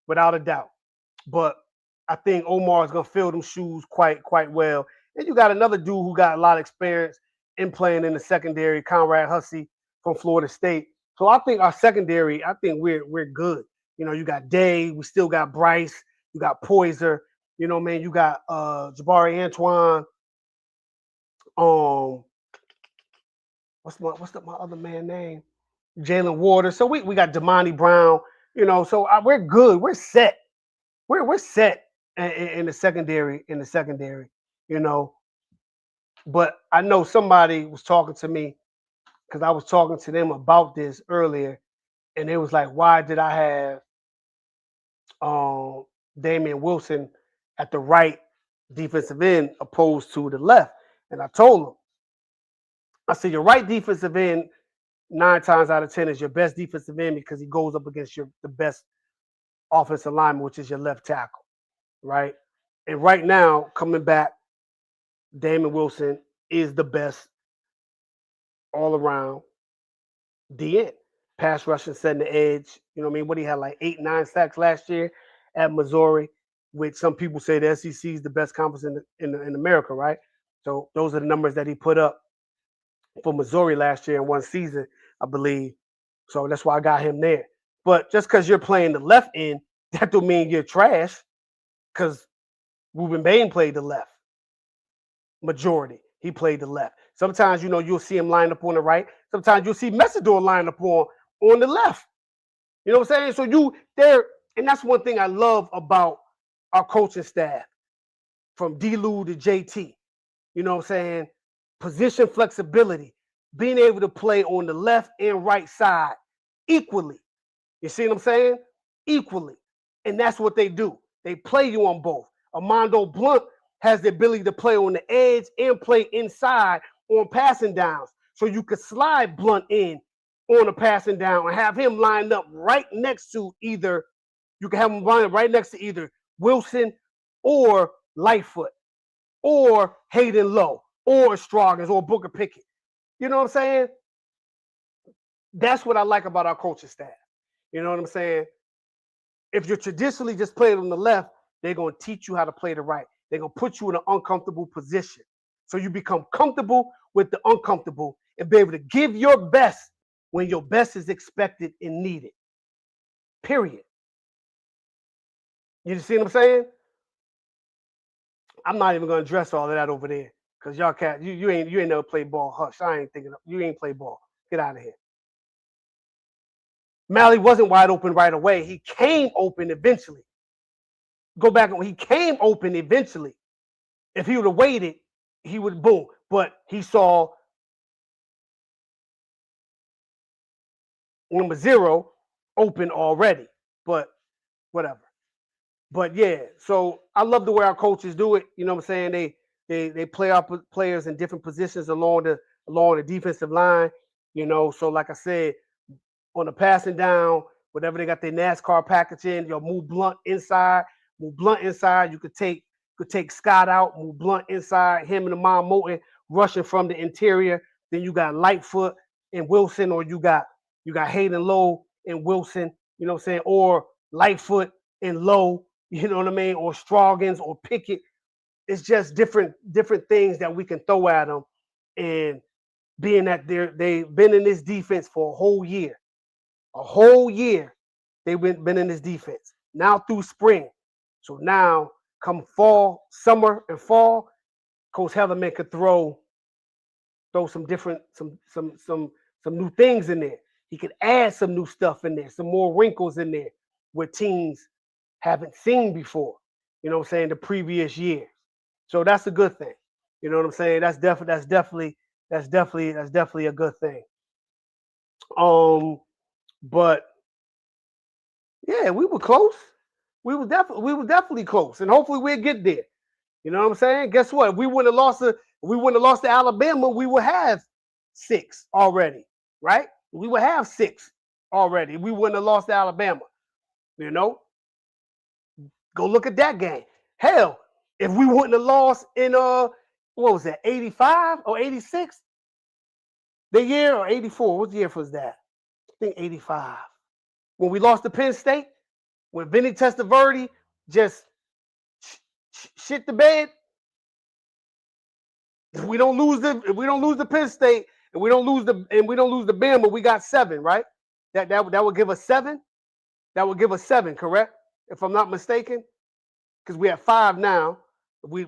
without a doubt. But I think Omar is gonna fill them shoes quite well. And you got another dude who got a lot of experience in playing in the secondary, Conrad Hussey from Florida State. So I think our secondary, I think we're good. You got Day, we still got Bryce, you got Poyser, man, you got Jabari Antoine. What's my other man name? Jalen Waters. So we got Damani Brown, so we're good. We're set. We're set in the secondary, But I know somebody was talking to me because I was talking to them about this earlier, and it was like, why did I have Damian Wilson at the right defensive end opposed to the left? And I told them, I said, your right defensive end 9 times out of 10 is your best defensive end because he goes up against the best offensive lineman, which is your left tackle, right? And right now, coming back, Damian Wilson is the best all around DN. Pass rushing, setting the edge. You know what I mean? What he had like 8, 9 sacks last year at Missouri, which some people say the SEC is the best conference in America, right? So those are the numbers that he put up for Missouri last year in one season, I believe. So that's why I got him there. But just because you're playing the left end, that don't mean you're trash, because Ruben Bain played the left. Majority. He played the left. Sometimes, you'll see him line up on the right. Sometimes you'll see Messidor line up on the left. You know what I'm saying? So and that's one thing I love about our coaching staff, from D-Lou to JT. You know what I'm saying? Position flexibility, being able to play on the left and right side equally. You see what I'm saying? Equally. And that's what they do. They play you on both. Armando Blunt has the ability to play on the edge and play inside on passing downs. So you could slide Blunt in on a passing down and have him lined up right next to either Wilson or Lightfoot or Hayden Lowe or Stroggins or Booker Pickett. You know what I'm saying? That's what I like about our coaching staff. You know what I'm saying? If you're traditionally just playing on the left, they're going to teach you how to play the right. They're going to put you in an uncomfortable position. So you become comfortable with the uncomfortable and be able to give your best when your best is expected and needed. Period. You see what I'm saying? I'm not even going to address all of that over there because y'all can't. You ain't never played ball. Hush. I ain't thinking. You ain't play ball. Get out of here. Mally wasn't wide open right away. He came open eventually. Go back and he came open eventually. If he would have waited, he would boom. But he saw number 0 open already. But whatever. But yeah, so I love the way our coaches do it. You know what I'm saying? They play our players in different positions along the defensive line. So like I said, on the passing down, whatever they got their NASCAR package in, move Blunt inside. You could take Scott out, move Blunt inside, him and Amon Moten rushing from the interior. Then you got Lightfoot and Wilson, or you got Hayden Lowe and Wilson, you know what I'm saying? Or Lightfoot and Lowe, you know what I mean, or Stroggins or Pickett. It's just different things that we can throw at them. And being that they've been in this defense for a whole year, they've been in this defense now through spring. So now come fall, summer, and fall, Coach Hellerman could throw some different some new things in there. He could add some new stuff in there, some more wrinkles in there where teams haven't seen before. You know what I'm saying? The previous year. So that's a good thing. You know what I'm saying? That's definitely a good thing. But yeah, we were close. We were definitely close, and hopefully we'll get there. You know what I'm saying? Guess what? If we wouldn't have lost to Alabama, we would have 6 already, right? We would have 6 already. We wouldn't have lost to Alabama. You know, go look at that game. Hell, if we wouldn't have lost in what was that, 85 or 86? The year, or 84? What year was that? I think 85. When we lost to Penn State, when Vinny Testaverde just shit the bed. If we don't lose the Penn State, and we don't lose the Bama, we got 7, right? That would give us 7. That would give us 7, correct? If I'm not mistaken, because we have 5 now. If we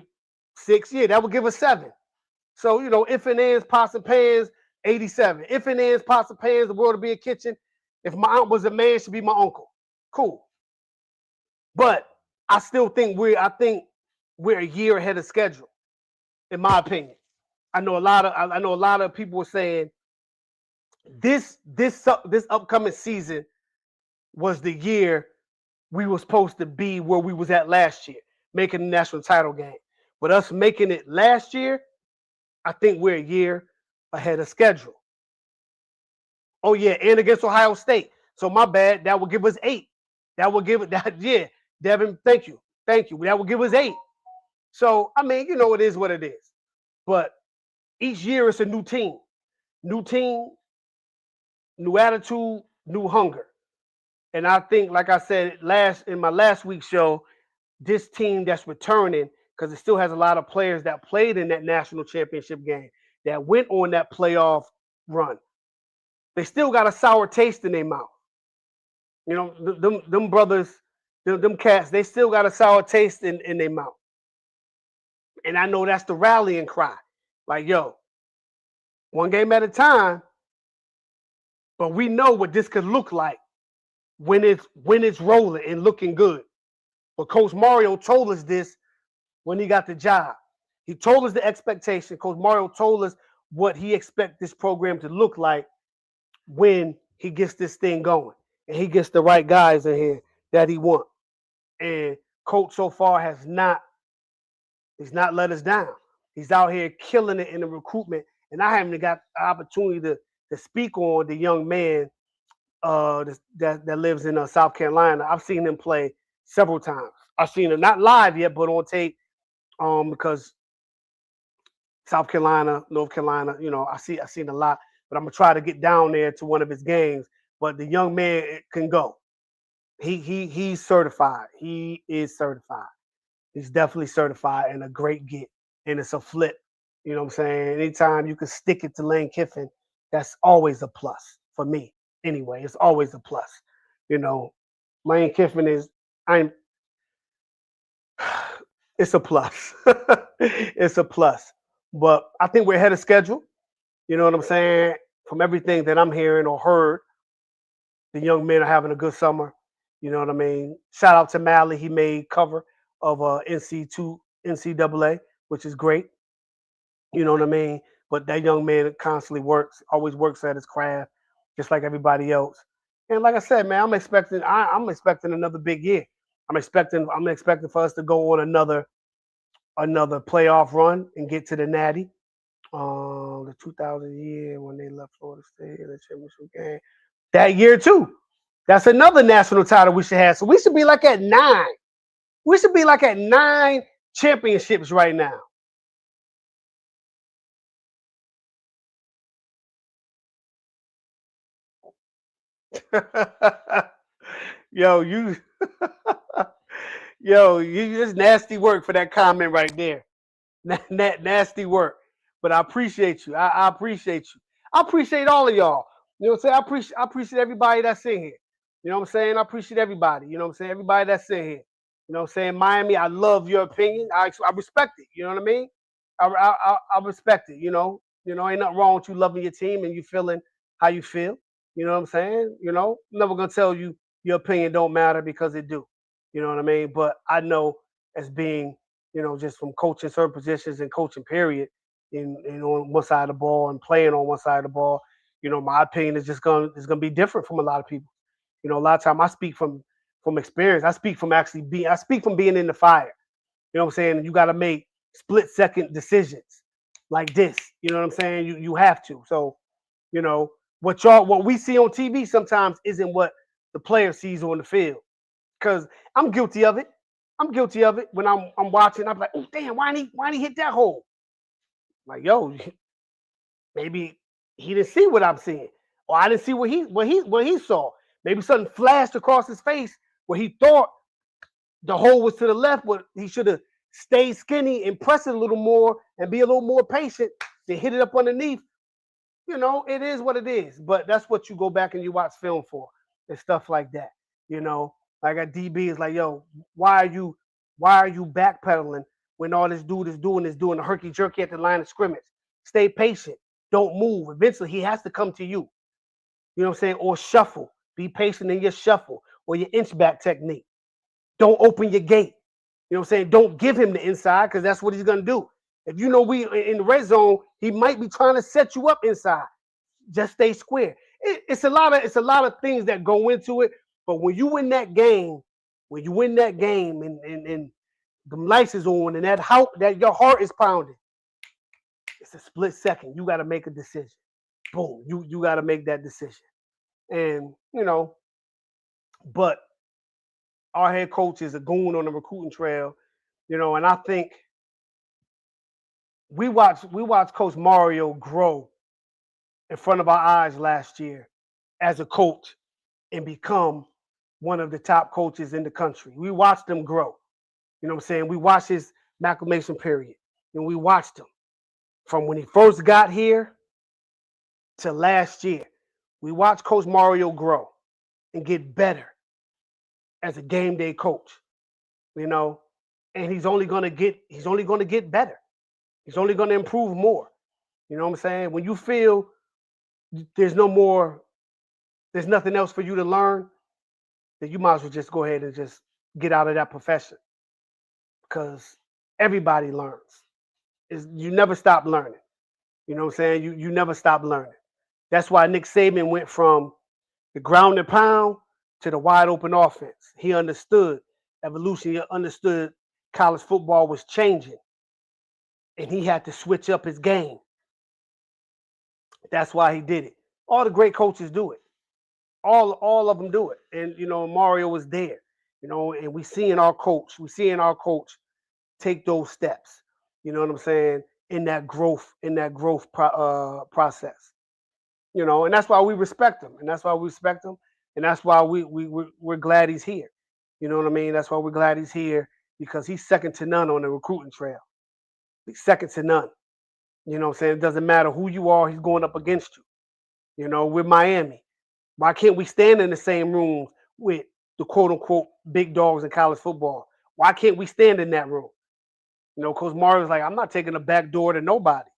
6, yeah, that would give us 7. So if and ands, pots and pans, 87. If and ands, pots and pans, the world would be a kitchen. If my aunt was a man, she'd be my uncle. Cool. But I still think we're a year ahead of schedule, in my opinion. I know a lot of people were saying this upcoming season was the year we were supposed to be where we was at last year, making the national title game. But us making it last year, I think we're a year ahead of schedule. Oh yeah, and against Ohio State. So my bad. That will give us 8. That will give it that. Yeah, Devin. Thank you. That will give us 8. So I mean, it is what it is. But each year it's a new team, new attitude, new hunger. And I think, like I said in my last week's show, this team that's returning, because it still has a lot of players that played in that national championship game, that went on that playoff run. They still got a sour taste in their mouth. Them brothers, them cats, they still got a sour taste in their mouth. And I know that's the rallying cry. Like, yo, one game at a time, but we know what this could look like when it's rolling and looking good. But Coach Mario told us this when he got the job. He told us the expectation. Coach Mario told us what he expects this program to look like when he gets this thing going and he gets the right guys in here that he wants. And Coach so far he's not let us down. He's out here killing it in the recruitment. And I haven't got the opportunity to speak on the young man that lives in South Carolina. I've seen him play several times. I've seen him not live yet, but on tape, because South Carolina, North Carolina, I've seen a lot. But I'm gonna try to get down there to one of his games. But the young man can go. He's certified. He is certified. He's definitely certified and a great get. And it's a flip. You know what I'm saying? Anytime you can stick it to Lane Kiffin, that's always a plus for me. Anyway, it's always a plus. Lane Kiffin it's a plus. It's a plus. But I think we're ahead of schedule. You know what I'm saying? From everything that I'm hearing or heard, the young men are having a good summer. You know what I mean? Shout out to Mally. He made cover of NCAA, which is great. You know what I mean? But that young man constantly always works at his craft, just like everybody else. And like I said, man, I'm expecting another big year. I'm expecting for us to go on another playoff run and get to the Natty. The 2000 year when they left Florida State in the championship game. That year too. That's another national title we should have. So we should be like at 9. We should be like at 9 championships right now. Yo, Yo, just nasty work for that comment right there. Nasty work. But I appreciate you. I appreciate you. I appreciate all of y'all. You know what I'm saying? I appreciate everybody that's in here. You know what I'm saying? I appreciate everybody. You know what I'm saying? Everybody that's in here. You know what I'm saying? Miami, I love your opinion. I respect it. You know what I mean? I respect it. Ain't nothing wrong with you loving your team and you feeling how you feel. You know what I'm saying? I'm never gonna tell you your opinion don't matter because it do. You know what I mean? But I know as being just from coaching certain positions and coaching period in on one side of the ball and playing on one side of the ball, my opinion is gonna be different from a lot of people. A lot of time I speak from experience. I speak from being in the fire. You know what I'm saying? You gotta make split second decisions like this. You know what I'm saying? You have to. So, what we see on TV sometimes isn't what the player sees on the field. Cause I'm guilty of it. I'm guilty of it when I'm watching. I'm like, oh damn, why he hit that hole? Like, yo, maybe he didn't see what I'm seeing, or I didn't see what he saw. Maybe something flashed across his face where he thought the hole was to the left, but he should have stayed skinny and press it a little more and be a little more patient. Then hit it up underneath. It is what it is. But that's what you go back and you watch film for and stuff like that. Like a DB is like, yo, why are you backpedaling when all this dude is doing a herky jerky at the line of scrimmage? Stay patient. Don't move. Eventually he has to come to you. You know what I'm saying? Or shuffle. Be patient in your shuffle or your inch back technique. Don't open your gate. You know what I'm saying? Don't give him the inside because that's what he's gonna do. If we in the red zone, he might be trying to set you up inside. Just stay square. It's a lot of things that go into it. But when you win that game, and the lights is on and that your heart is pounding, it's a split second. You got to make a decision. Boom. You got to make that decision. And but our head coach is a goon on the recruiting trail, and I think we watched Coach Mario grow in front of our eyes last year as a coach and become one of the top coaches in the country. We watched him grow. You know what I'm saying? We watched his acclimation period, and we watched him from when he first got here to last year. We watched Coach Mario grow and get better as a game day coach. And he's only gonna get better. He's only gonna improve more. You know what I'm saying? When you feel there's nothing else for you to learn, then you might as well just go ahead and just get out of that profession. Because everybody learns. You never stop learning. You know what I'm saying? You never stop learning. That's why Nick Saban went from the ground and pound to the wide open offense. He understood evolution. He understood college football was changing. And he had to switch up his game. That's why he did it. All the great coaches do it. All of them do it. And Mario was there. And we seeing our coach take those steps. You know what I'm saying? In that growth process. And that's why we respect him. And that's why we're glad he's here. You know what I mean? That's why we're glad he's here because he's second to none on the recruiting trail. He's second to none. You know what I'm saying? It doesn't matter who you are, he's going up against you. We're Miami. Why can't we stand in the same room with the quote unquote big dogs in college football? Why can't we stand in that room? Coach Mario's like, I'm not taking a back door to nobody.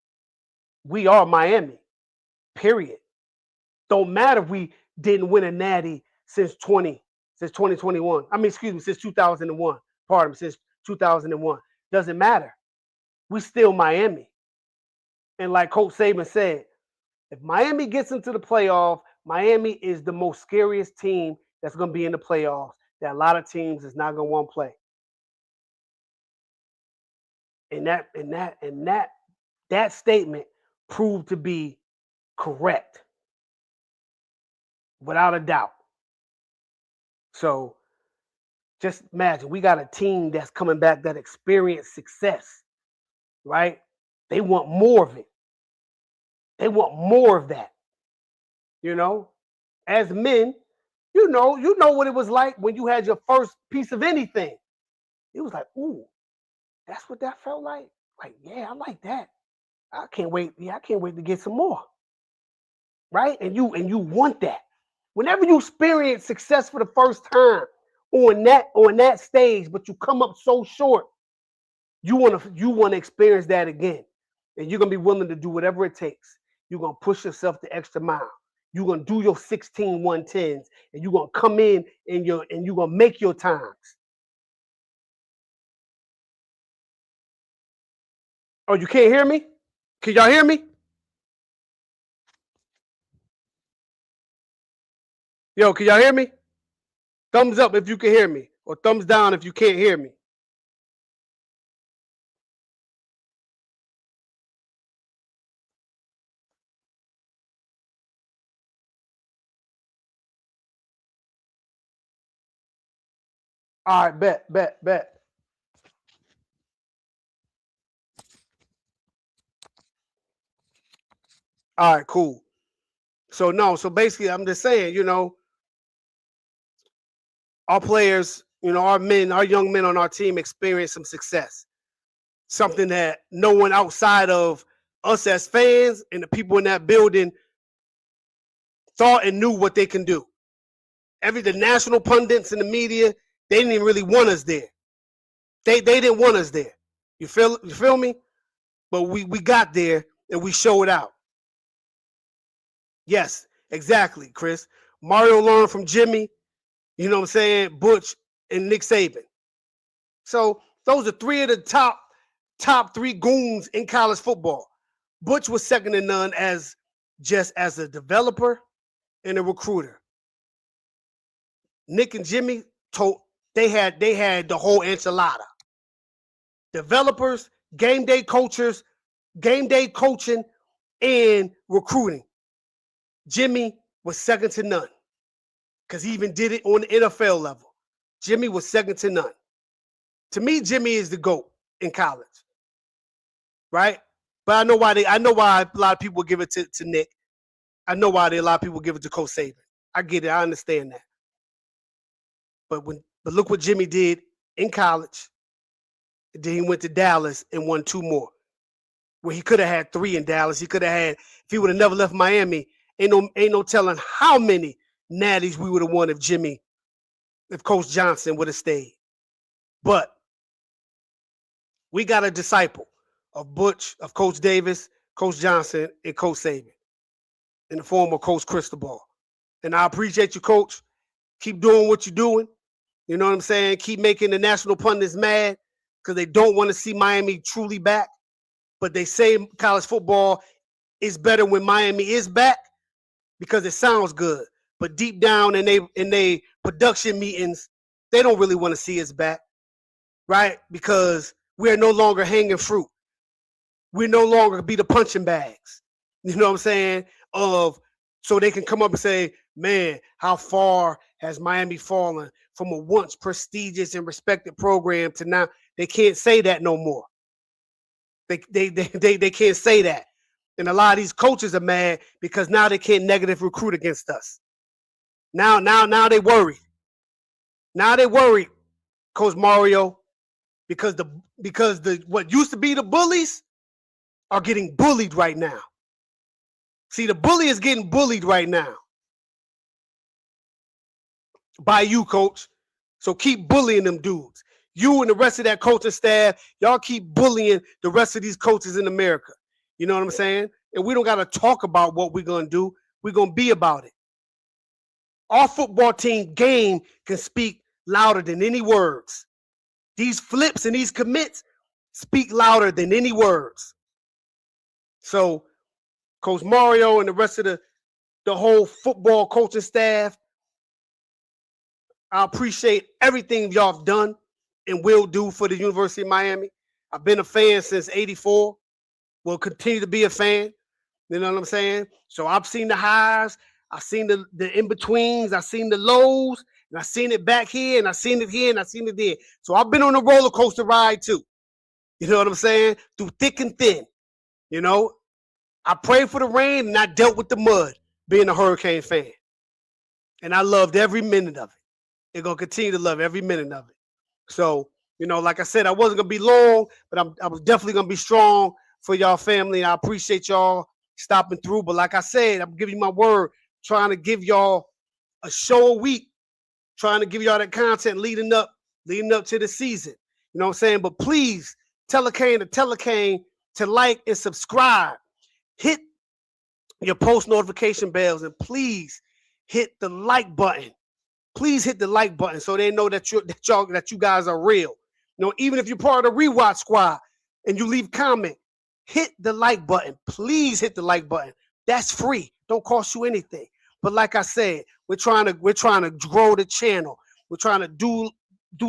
We are Miami. Period. Don't matter if we didn't win a natty since 2021. Since 2001. Pardon me, since 2001. Doesn't matter. We still Miami. And like Coach Saban said, if Miami gets into the playoff, Miami is the most scariest team that's going to be in the playoffs that a lot of teams is not going to want to play. And that statement proved to be correct without a doubt. So just imagine we got a team that's coming back that experienced success, right? They want more of it. They want more of that. As men, you know what it was like when you had your first piece of anything. It was like, ooh, that's what that felt like. Like, yeah, I like that. I can't wait. Yeah, I can't wait to get some more. Right? And you want that. Whenever you experience success for the first time on that stage, but you come up so short, you want to experience that again. And you're gonna be willing to do whatever it takes. You're gonna push yourself the extra mile. You're gonna do your 16 110s, and you're gonna come in and you're gonna make your times. Oh, you can't hear me? Can y'all hear me? Yo, can y'all hear me? Thumbs up if you can hear me, or thumbs down if you can't hear me. All right, bet. All right, cool. So no, so basically, I'm just saying, our players, our men, our young men on our team experience some success, something that no one outside of us as fans and the people in that building thought and knew what they can do. The national pundits and the media, they didn't even really want us there. They didn't want us there. You feel me? But we got there and we showed out. Yes, exactly, Chris. Mario learned from Jimmy, you know what I'm saying, Butch and Nick Saban. So those are three of the top three goons in college football. Butch was second to none as a developer and a recruiter. Nick and Jimmy they had the whole enchilada. Developers, game day coaches, game day coaching, and recruiting. Jimmy was second to none because he even did it on the NFL level. Jimmy was second to none. To me, Jimmy is the GOAT in college, right? But I know why a lot of people give it to Nick. I know why a lot of people give it to Coach Saban. I get it. I understand that. But look what Jimmy did in college. Then he went to Dallas and won two more. Where he could have had three in Dallas. He could have had, if he would have never left Miami, ain't no telling how many natties we would have won if Coach Johnson would have stayed. But we got a disciple of Butch, of Coach Davis, Coach Johnson, and Coach Saban in the form of Coach Cristobal. And I appreciate you, Coach. Keep doing what you're doing. You know what I'm saying? Keep making the national pundits mad because they don't want to see Miami truly back. But they say college football is better when Miami is back because it sounds good. But deep down in they production meetings, they don't really want to see us back, right? Because we're no longer hanging fruit. We're no longer be the punching bags. You know what I'm saying? So they can come up and say, man, how far has Miami fallen from a once prestigious and respected program to now? They can't say that no more. They can't say that. And a lot of these coaches are mad because now they can't negative recruit against us. Now they worried. Now they worried, Coach Mario, because the what used to be the bullies are getting bullied right now. See, the bully is getting bullied right now by you, Coach. So keep bullying them dudes. You and the rest of that coaching staff, y'all keep bullying the rest of these coaches in America. You know what I'm saying? And we don't got to talk about what we're going to do. We're going to be about it. Our football team game can speak louder than any words. These flips and these commits speak louder than any words. So Coach Mario and the rest of the whole football coaching staff, I appreciate everything y'all have done and will do for the University of Miami. I've been a fan since '84. Will continue to be a fan. You know what I'm saying? So I've seen the highs, I've seen the in-betweens, I've seen the lows, and I've seen it back here, and I've seen it here, and I've seen it there. So I've been on a roller coaster ride too. You know what I'm saying? Through thick and thin. You know, I prayed for the rain and I dealt with the mud being a Hurricane fan. And I loved every minute of it. And gonna continue to love every minute of it. So, like I said, I wasn't gonna be long, but I was definitely gonna be strong for y'all family. And I appreciate y'all stopping through. But like I said, I'm giving you my word, trying to give y'all a show a week, trying to give y'all that content leading up to the season. You know what I'm saying? But please tell a Kane to like and subscribe. Hit your post notification bells and please hit the like button. Please hit the like button so they know that you guys are real. Even if you're part of the rewatch squad and you leave comment, hit the like button. Please hit the like button. That's free. Don't cost you anything. But like I said, we're trying to grow the channel. We're trying to do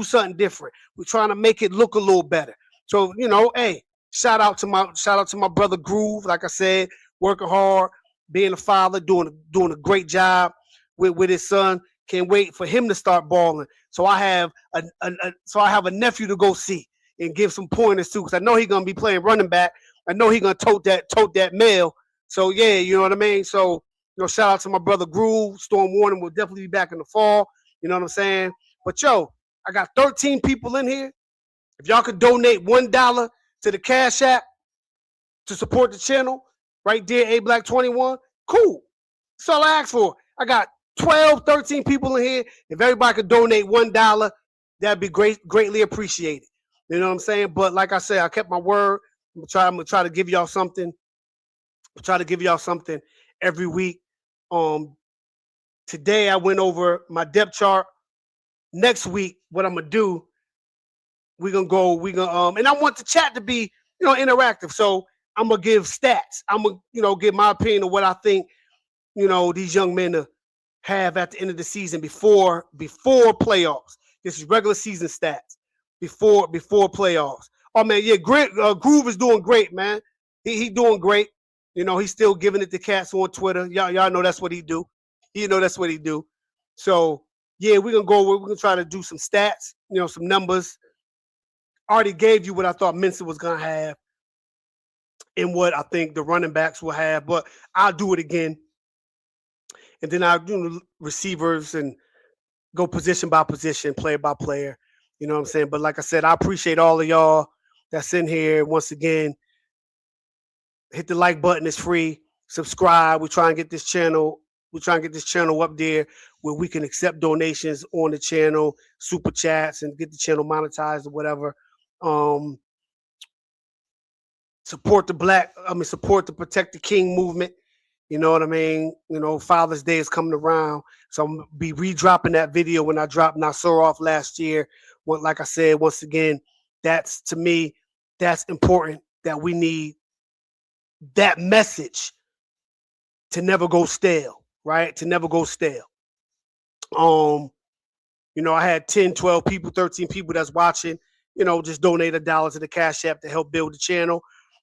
something different. We're trying to make it look a little better. So, hey, shout out to my brother Groove. Like I said, working hard, being a father, doing a great job with his son. Can't wait for him to start balling. So I have a nephew to go see and give some pointers to, because I know he's gonna be playing running back. I know he's gonna tote that mail. So yeah, you know what I mean. So shout out to my brother Groove. Storm Warning will definitely be back in the fall. You know what I'm saying. But I got 13 people in here. If y'all could donate $1 to the Cash App to support the channel, right there, ABLAKK21, cool. That's all I ask for. I got 12, 13 people in here. If everybody could donate $1, that'd be greatly appreciated. You know what I'm saying? But like I said, I kept my word. I'm gonna try to give y'all something. Every week. Today I went over my depth chart. Next week, what I'm gonna do, we're gonna and I want the chat to be, interactive. So I'm gonna give stats. I'm gonna give my opinion of what I think, these young men have at the end of the season before playoffs. This is regular season stats before playoffs. Oh man, yeah, great. Groove is doing great, man. He doing great. He's still giving it to cats on Twitter. Y'all know that's what he do. That's what he do. So yeah, we're gonna try to do some stats, some numbers. I already gave you what I thought Minson was gonna have and what I think the running backs will have, but I'll do it again. And then I'll do receivers and go position by position, player by player. You know what I'm saying? But like I said, I appreciate all of y'all that's in here. Once again, hit the like button. It's free. Subscribe. We try and get this channel. Up there where we can accept donations on the channel, super chats, and get the channel monetized or whatever. Support the Protect the King movement. You know what I mean? Father's Day is coming around. So I'm going to be redropping that video when I dropped Nasur off last year. Like I said, once again, to me, that's important, that we need that message to never go stale, right? To never go stale. I had 10, 12 people, 13 people that's watching, just donate $1 to the Cash App to help build the channel.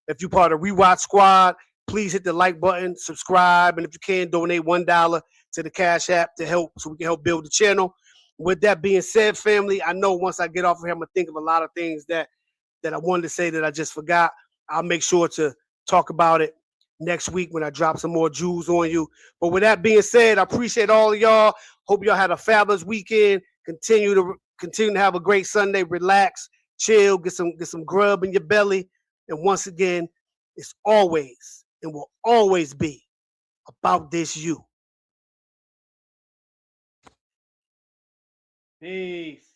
If you're part of Rewatch Squad, please hit the like button, subscribe, and if you can, donate $1 to the Cash App so we can help build the channel. With that being said, family, I know once I get off of here, I'm gonna think of a lot of things that I wanted to say that I just forgot. I'll make sure to talk about it next week when I drop some more jewels on you. But with that being said, I appreciate all of y'all. Hope y'all had a fabulous weekend. Continue to have a great Sunday. Relax, chill, get some grub in your belly. And once again, it's always and will always be about this you. Peace.